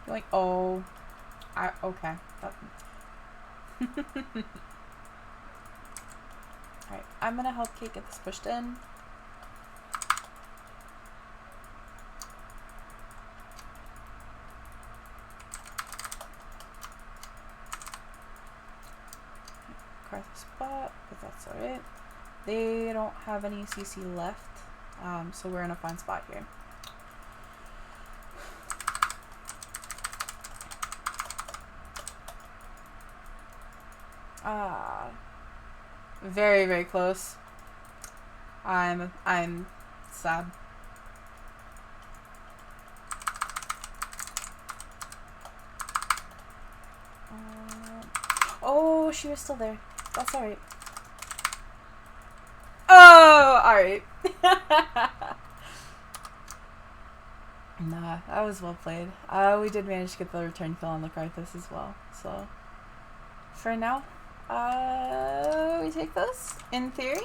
Like, oh, okay. Alright, I'm gonna help Kate get this pushed in. Crack the spot, but that's alright. They don't have any CC left, so we're in a fine spot here. Very, very close. I'm sad. Oh, she was still there. That's alright. Oh, alright. Nah, that was well played. We did manage to get the return kill on the Karthus as well. So, for now, we take this, in theory.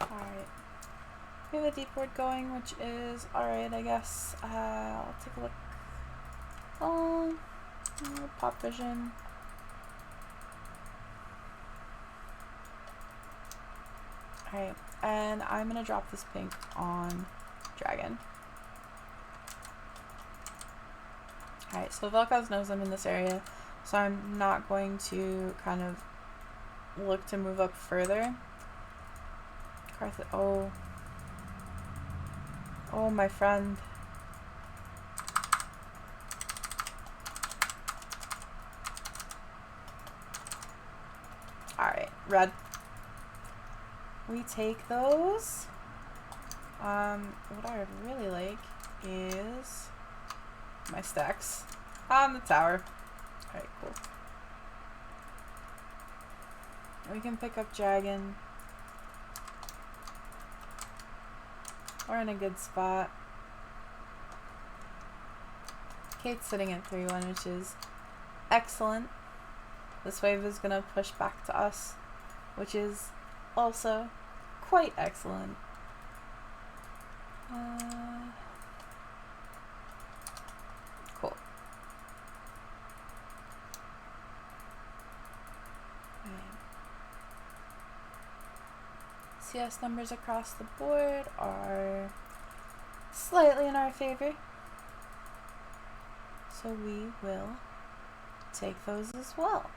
Alright. We have a deep ward going, which is alright, I guess. I'll take a look. Oh, pop vision. Alright, and I'm gonna drop this pink on dragon. Alright, so Vel'Koz knows I'm in this area, so I'm not going to kind of look to move up further. Oh. Oh, my friend. Alright, red. We take those. What I would really like is my stacks on the tower. Alright, cool. We can pick up dragon. We're in a good spot. Kate's sitting at 3-1, which is excellent. This wave is gonna push back to us, which is also quite excellent. Cool. CS numbers across the board are slightly in our favor, so we will take those as well.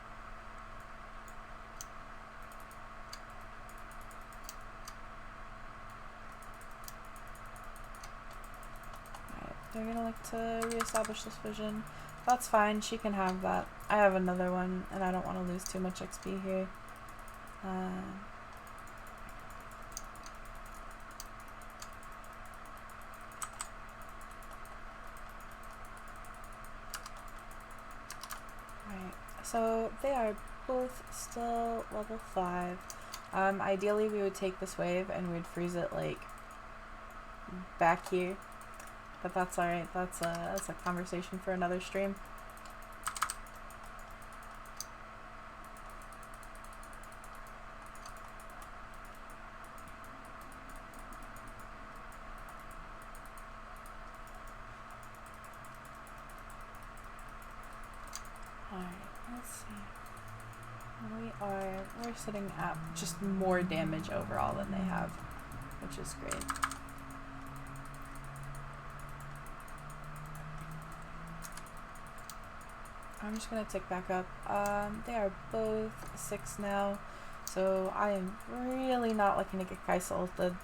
Alright, they're gonna look to reestablish this vision. That's fine, she can have that. I have another one, and I don't want to lose too much XP here. So they are both still level 5. Ideally we would take this wave and we'd freeze it like back here, but that's alright. That's a conversation for another stream. We're sitting at just more damage overall than they have, which is great. I'm just gonna tick back up. They are both 6 now, so I am really not looking to get Kai'Sa ulted.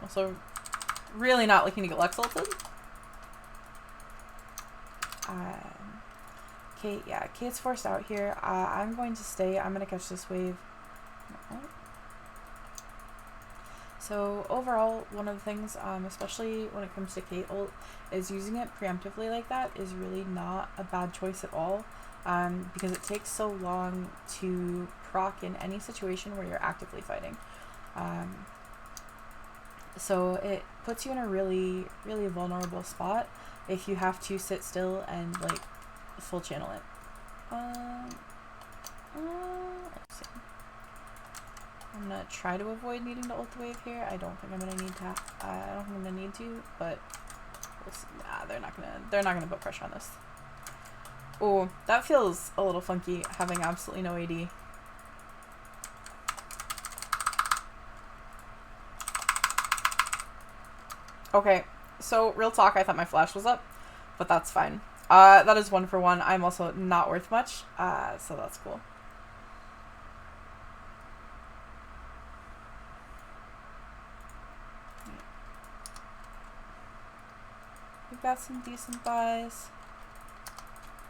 Also really not looking to get Lux ulted. Kate, yeah, Kate's forced out here. I'm going to stay. I'm going to catch this wave. So overall, one of the things, especially when it comes to Kate ult, is using it preemptively like that is really not a bad choice at all, because it takes so long to proc in any situation where you're actively fighting. So it puts you in a really, really vulnerable spot if you have to sit still and like full channel it. Let's see. I'm gonna try to avoid needing to ult the wave here. I don't think I'm gonna need to. I don't think I'm gonna need to, but we'll see. Nah, they're not gonna put pressure on this. Oh, that feels a little funky having absolutely no AD. Okay, so real talk, I thought my flash was up, but that's fine. That is 1 for 1. I'm also not worth much, so that's cool. We've got some decent buys.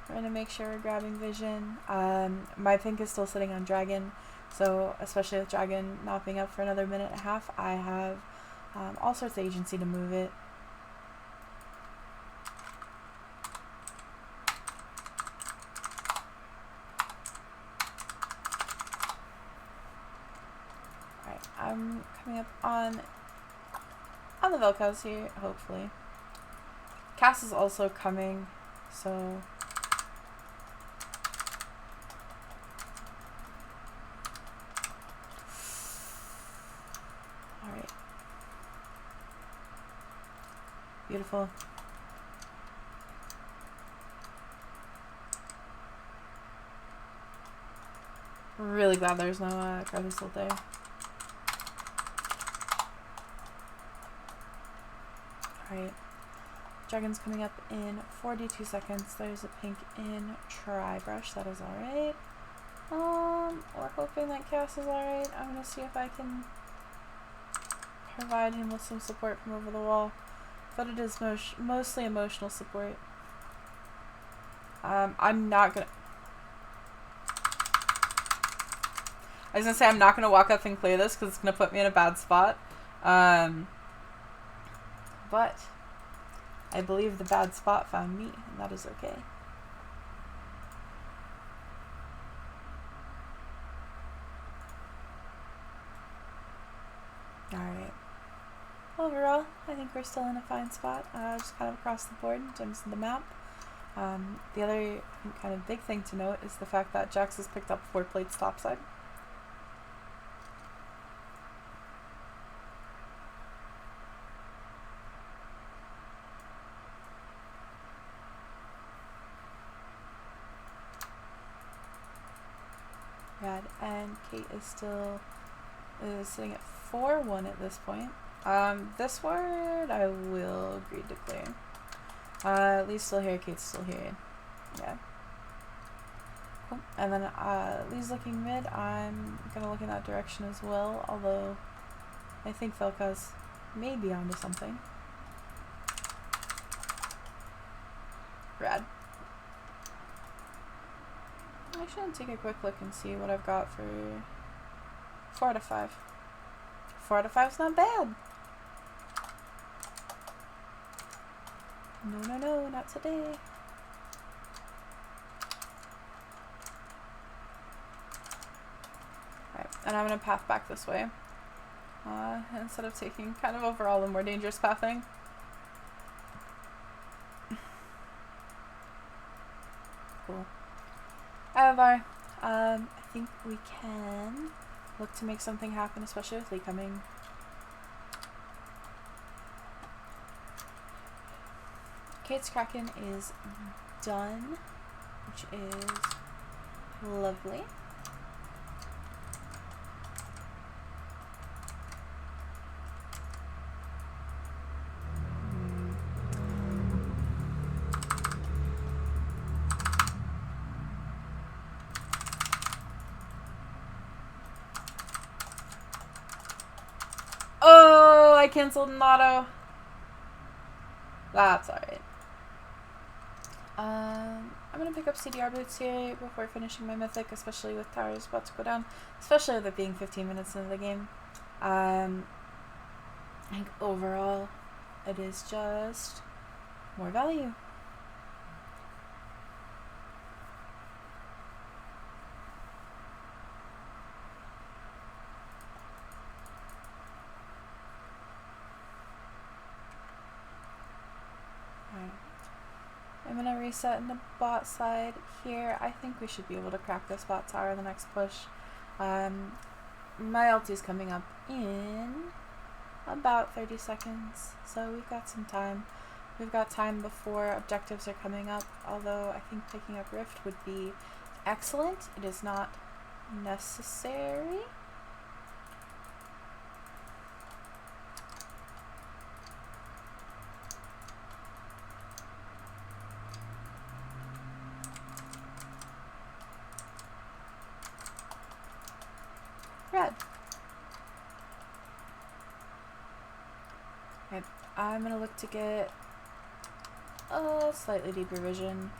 We're gonna make sure we're grabbing vision. My pink is still sitting on dragon, so especially with dragon not being up for another minute and a half, I have all sorts of agency to move it. I'm coming up on the Vel'Koz here, hopefully. Cass is also coming, so alright. Beautiful. Really glad there's no Kratos ult there. Alright, dragon's coming up in 42 seconds. There's a pink in Tri-Brush, that is alright. We're hoping that Cass is alright. I'm gonna see if I can provide him with some support from over the wall, but it is mostly emotional support. I'm not gonna... I was gonna say I'm not gonna walk up and clear this because it's gonna put me in a bad spot. But I believe the bad spot found me, and that is okay. Alright. Overall, I think we're still in a fine spot, just kind of across the board in terms of the map. The other kind of big thing to note is the fact that Jax has picked up 4 plates topside. Rad. And Kate is still sitting at 4-1 at this point. This ward I will agree to clear. Lee's still here, Kate's still here. Yeah. Cool. And then Lee's looking mid. I'm gonna look in that direction as well, although I think Felka's may be onto something. Rad. I should take a quick look and see what I've got for 4 out of 5. 4 out of 5's not bad. No, no, no, not today. Alright, and I'm going to path back this way. Instead of taking kind of overall the more dangerous pathing. Cool. However, I think we can look to make something happen, especially with Lee coming. Kate's Kraken is done, which is lovely. Oh, I canceled an auto. That's alright. I'm gonna pick up CDR boots here before finishing my mythic, especially with towers about to go down, especially with it being 15 minutes into the game. I think overall it is just more value. I'm going to reset in the bot side here. I think we should be able to crack this bot tower the next push. My ulti is coming up in about 30 seconds, so we've got some time. We've got time before objectives are coming up, although I think picking up Rift would be excellent. It is not necessary. Red. Okay, I'm gonna look to get a slightly deeper vision,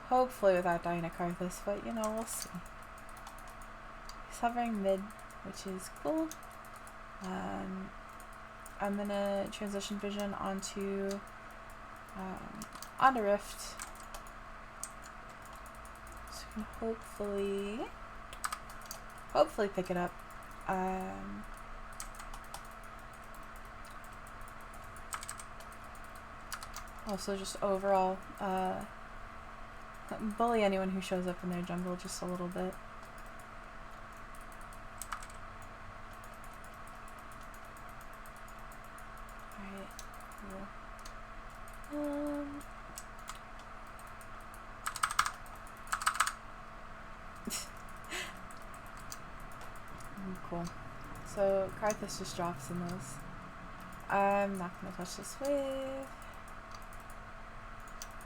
hopefully without dying to Karthus, but you know, we'll see. He's hovering mid, which is cool. I'm gonna transition vision onto Rift, so I can hopefully pick it up. Also just overall bully anyone who shows up in their jungle just a little bit. Alright, cool. Cool. So Karthus just drops in those. I'm not gonna touch this wave.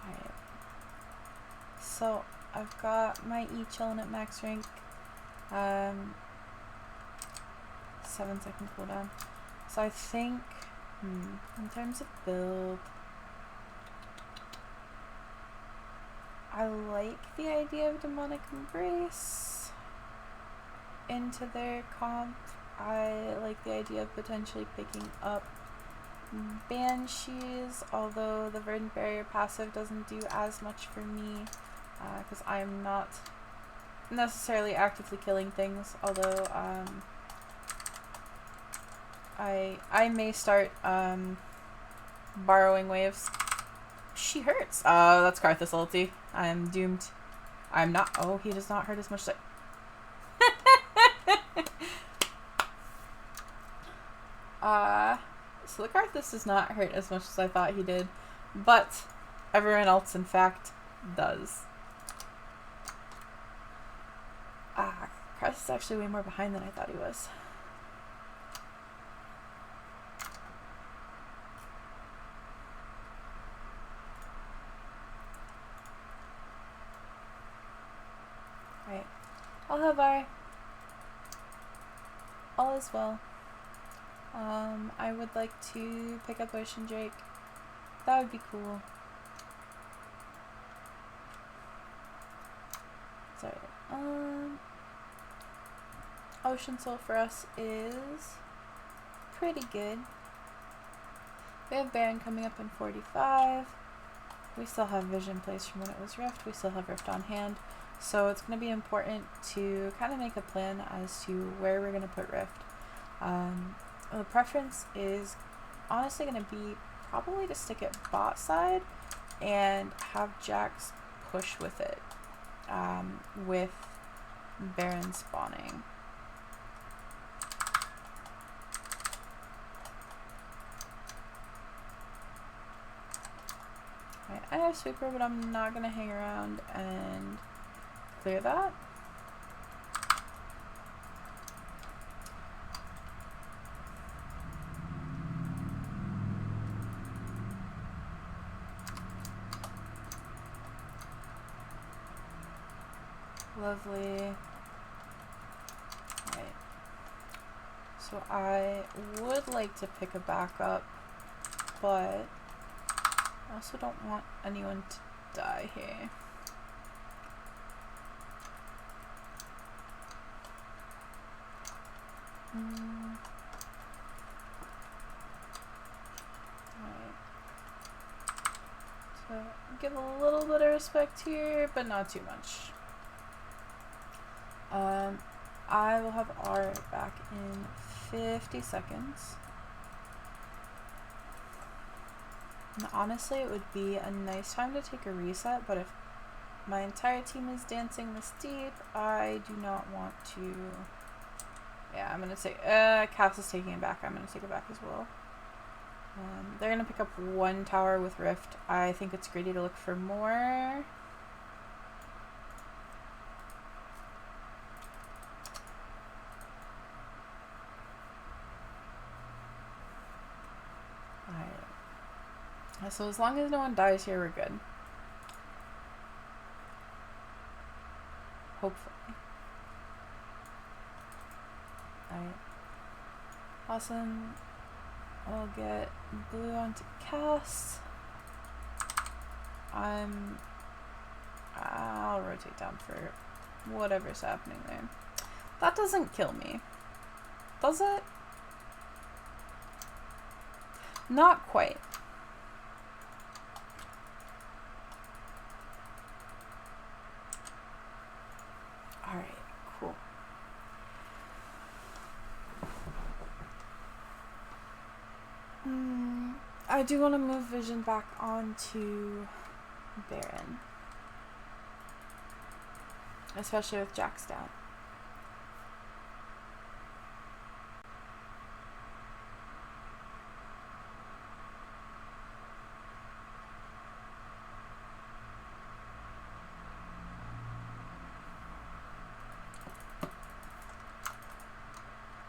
Alright. So I've got my E chilling at max rank. 7-second cooldown. So I think in terms of build, I like the idea of Demonic Embrace into their comp. I like the idea of potentially picking up Banshees, although the Verdant Barrier passive doesn't do as much for me because I'm not necessarily actively killing things, although I may start borrowing waves. She hurts. Oh, that's Karthus ulti. I'm doomed. I'm not. Oh, he does not hurt as much as so the Karthus does not hurt as much as I thought he did, but everyone else in fact does. Karthus is actually way more behind than I thought he was. Right. I'll have all is well. I would like to pick up Ocean Drake. That would be cool. Sorry. Ocean Soul for us is pretty good. We have Baron coming up in 45. We still have Vision placed from when it was Rift. We still have Rift on hand. So it's going to be important to kind of make a plan as to where we're going to put Rift. The preference is honestly going to be probably to stick it bot side and have Jax push with it, with Baron spawning. Right, I have Sweeper, but I'm not going to hang around and clear that. Lovely. Right. So I would like to pick a backup, but I also don't want anyone to die here. Alright. So give a little bit of respect here, but not too much. I will have R back in 50 seconds. And honestly, it would be a nice time to take a reset, but if my entire team is dancing this deep, I do not want to... Yeah, I'm going to take... Cass is taking it back. I'm going to take it back as well. They're going to pick up one tower with Rift. I think it's greedy to look for more. Alright. So as long as no one dies here, we're good. Hopefully. Alright. Awesome. I'll get blue onto Cass. I'll rotate down for whatever's happening there. That doesn't kill me. Does it? Not quite. Alright, cool. I do want to move Vision back onto Baron. Especially with Jax down.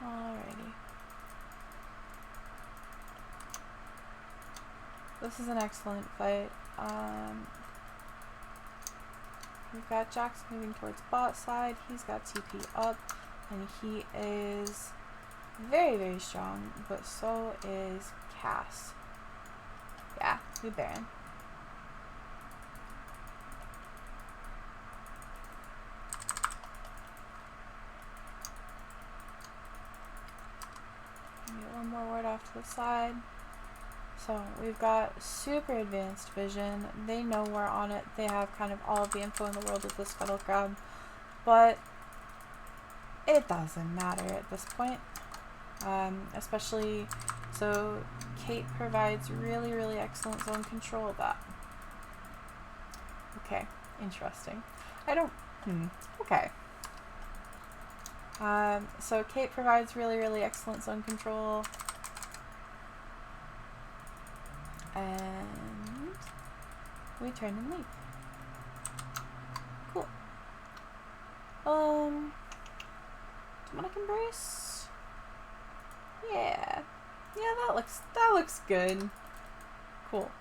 Alrighty. This is an excellent fight. We've got Jax moving towards bot side. He's got TP up, and he is very, very strong, but so is Cass. Yeah, we Baron. Get one more ward off to the side. So we've got super advanced vision. They know we're on it. They have kind of all of the info in the world with the Scuttle Crab, but it doesn't matter at this point. Especially, so Kate provides really, really excellent zone control of that. Okay, interesting. I don't, okay. So Kate provides really, really excellent zone control. And we turn and leave. Cool. Demonic Embrace. Yeah. Yeah, that looks good. Cool.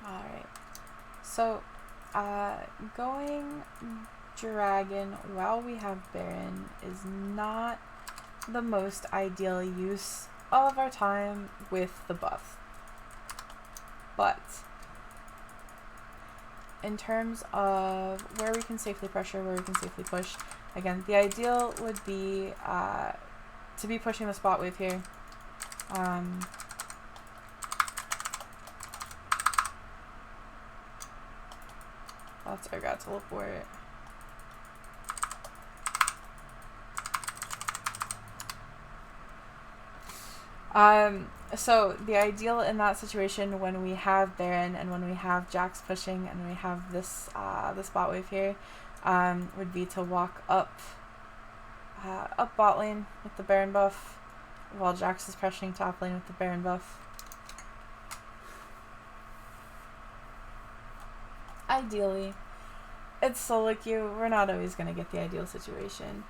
Alright. So, going Dragon while we have Baron is not the most ideal use of our time with the buff. But in terms of where we can safely pressure, where we can safely push, again, the ideal would be to be pushing the spot wave here. That's our god teleport. So the ideal in that situation when we have Baron and when we have Jax pushing and we have this the spot wave here, would be to walk up bot lane with the Baron buff while Jax is pressuring top lane with the Baron buff. Ideally, it's solo queue. We're not always gonna get the ideal situation.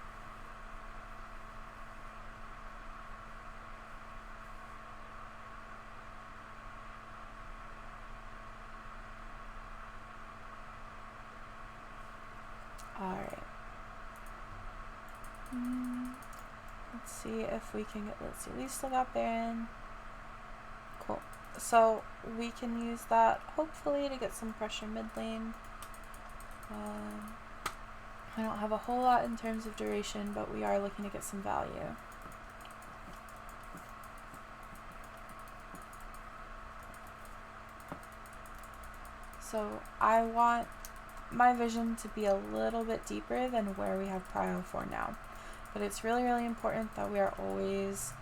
Alright. Let's see if we can get, let's see, we still got Baron. Cool. So we can use that hopefully to get some pressure mid lane. I don't have a whole lot in terms of duration, but we are looking to get some value. So I want my vision to be a little bit deeper than where we have prio for now. But it's really, really important that we are always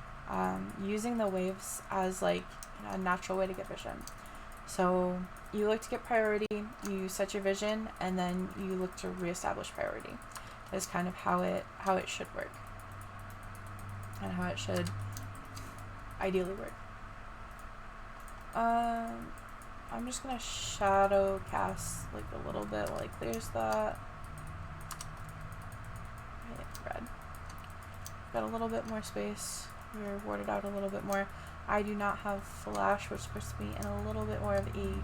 using the waves as like a natural way to get vision. So you look to get priority, you set your vision, and then you look to reestablish priority. That's kind of how it should work. And how it should ideally work. I'm just gonna shadow cast like a little bit while he clears that. Hit red. Got a little bit more space. We're warded out a little bit more. I do not have flash, which puts me in a little bit more of a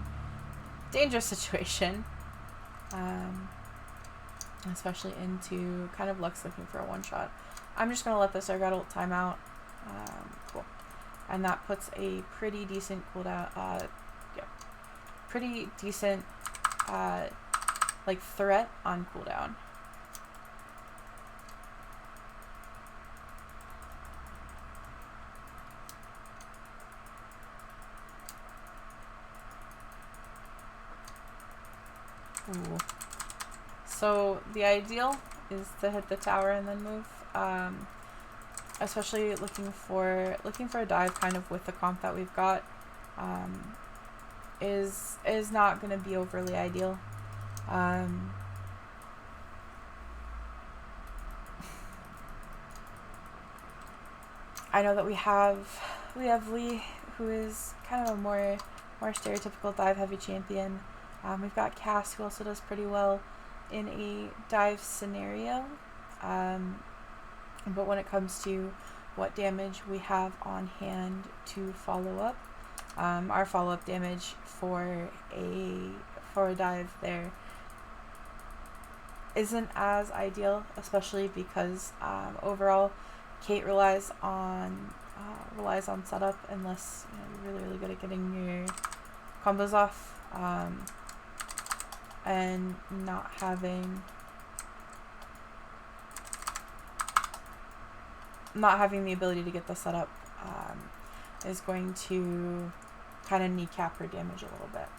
dangerous situation. Especially into kind of Lux looking for a one shot. I'm just gonna let this Argot ult time out. Cool. And that puts a pretty decent cooldown, pretty decent like threat on cooldown. Ooh. So the ideal is to hit the tower and then move. Especially looking for a dive kind of with the comp that we've got. Is not going to be overly ideal. I know that we have Lee, who is kind of a more stereotypical dive heavy champion. We've got Cass, who also does pretty well in a dive scenario. But when it comes to what damage we have on hand to follow up, our follow-up damage for a dive there isn't as ideal, especially because overall Kate relies on setup unless you're really good at getting your combos off, and not having the ability to get the setup is going to kind of kneecap her damage a little bit.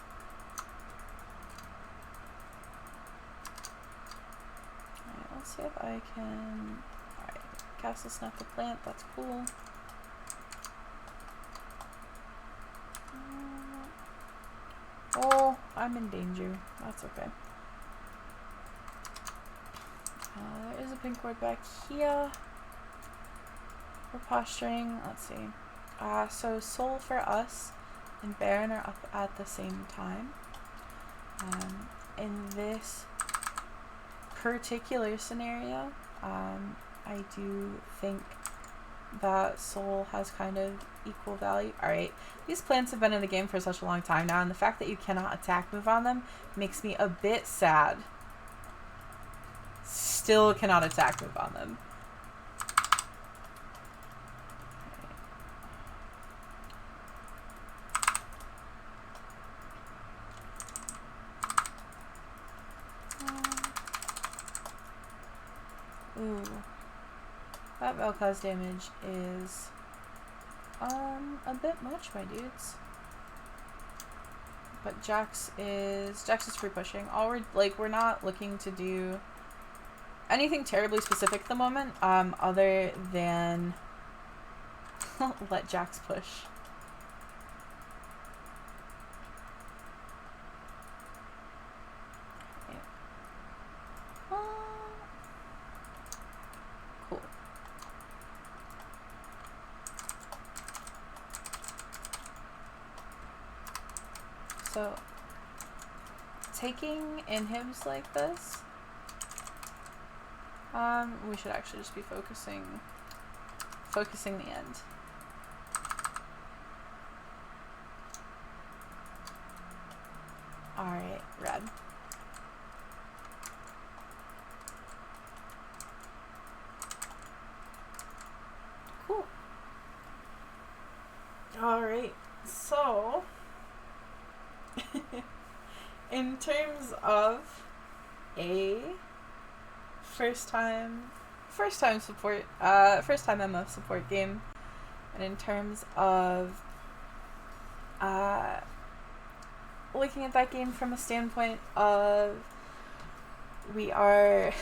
Alright, let's see if I can... Alright, cast a Snuff the Plant, that's cool. Oh, I'm in danger. That's okay. There is a pink ward back here. We're posturing. Let's see. So Soul for us and Baron are up at the same time. In this particular scenario, I do think that Soul has kind of equal value. Alright, these plants have been in the game for such a long time now, and the fact that you cannot attack move on them makes me a bit sad. Still cannot attack move on them. Ooh. That Vel'Koz damage is a bit much, my dudes. But Jax is free pushing. We're not looking to do anything terribly specific at the moment, other than let Jax push. Cool. So, taking inhibs like this, we should actually just be focusing the end. Alright, red. Cool. Alright, so in terms of a first time support, first time MF support game, and in terms of looking at that game from a standpoint of we have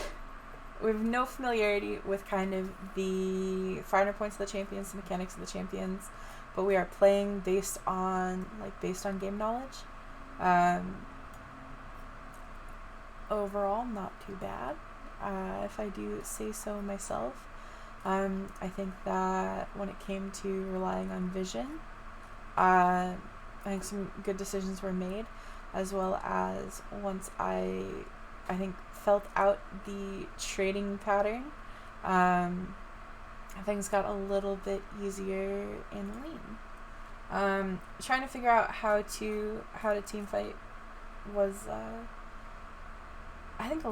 no familiarity with kind of the finer points of the champions, the mechanics of the champions, but we are playing based on game knowledge. Overall, not too bad, if I do say so myself. I think that when it came to relying on vision, I think some good decisions were made, as well as once I think felt out the trading pattern, things got a little bit easier in lane. Trying to figure out how to team fight was I think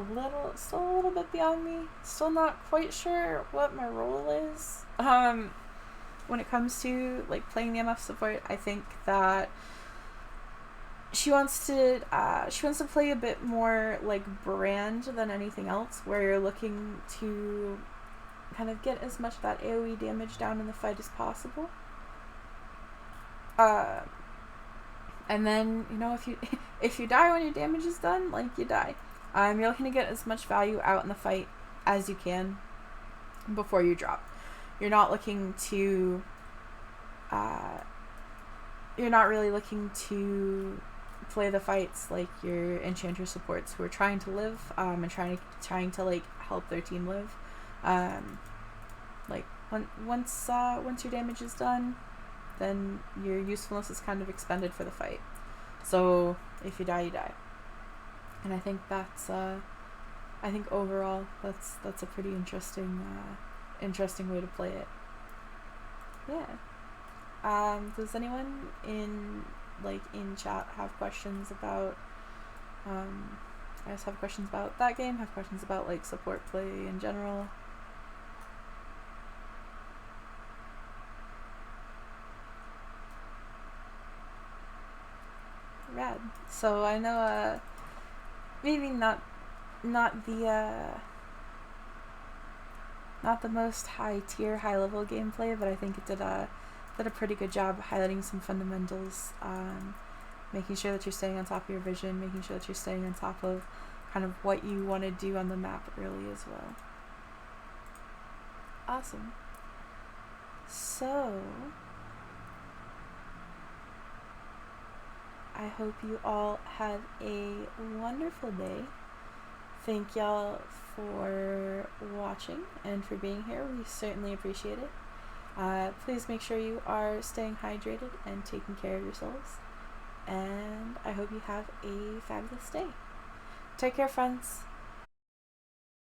still a little bit beyond me. Still not quite sure what my role is. When it comes to playing the MF support, I think that she wants to play a bit more like Brand than anything else, where you're looking to kind of get as much of that AoE damage down in the fight as possible. And then, if you die when your damage is done, you die. You're looking to get as much value out in the fight as you can before you drop. You're not looking to you're not really looking to play the fights like your enchanter supports who are trying to live, and trying to help their team live. Once your damage is done, then your usefulness is kind of expended for the fight. So if you die, you die. And I think that's overall that's a pretty interesting way to play it. Yeah. Does anyone in chat have questions about have questions about that game? Have questions about support play in general? Rad. So I know maybe not the most high level gameplay, but I think it did a pretty good job highlighting some fundamentals, making sure that you're staying on top of your vision, making sure that you're staying on top of kind of what you want to do on the map early as well. Awesome. So I hope you all have a wonderful day. Thank y'all for watching and for being here. We certainly appreciate it. Please make sure you are staying hydrated and taking care of yourselves. And I hope you have a fabulous day. Take care, friends.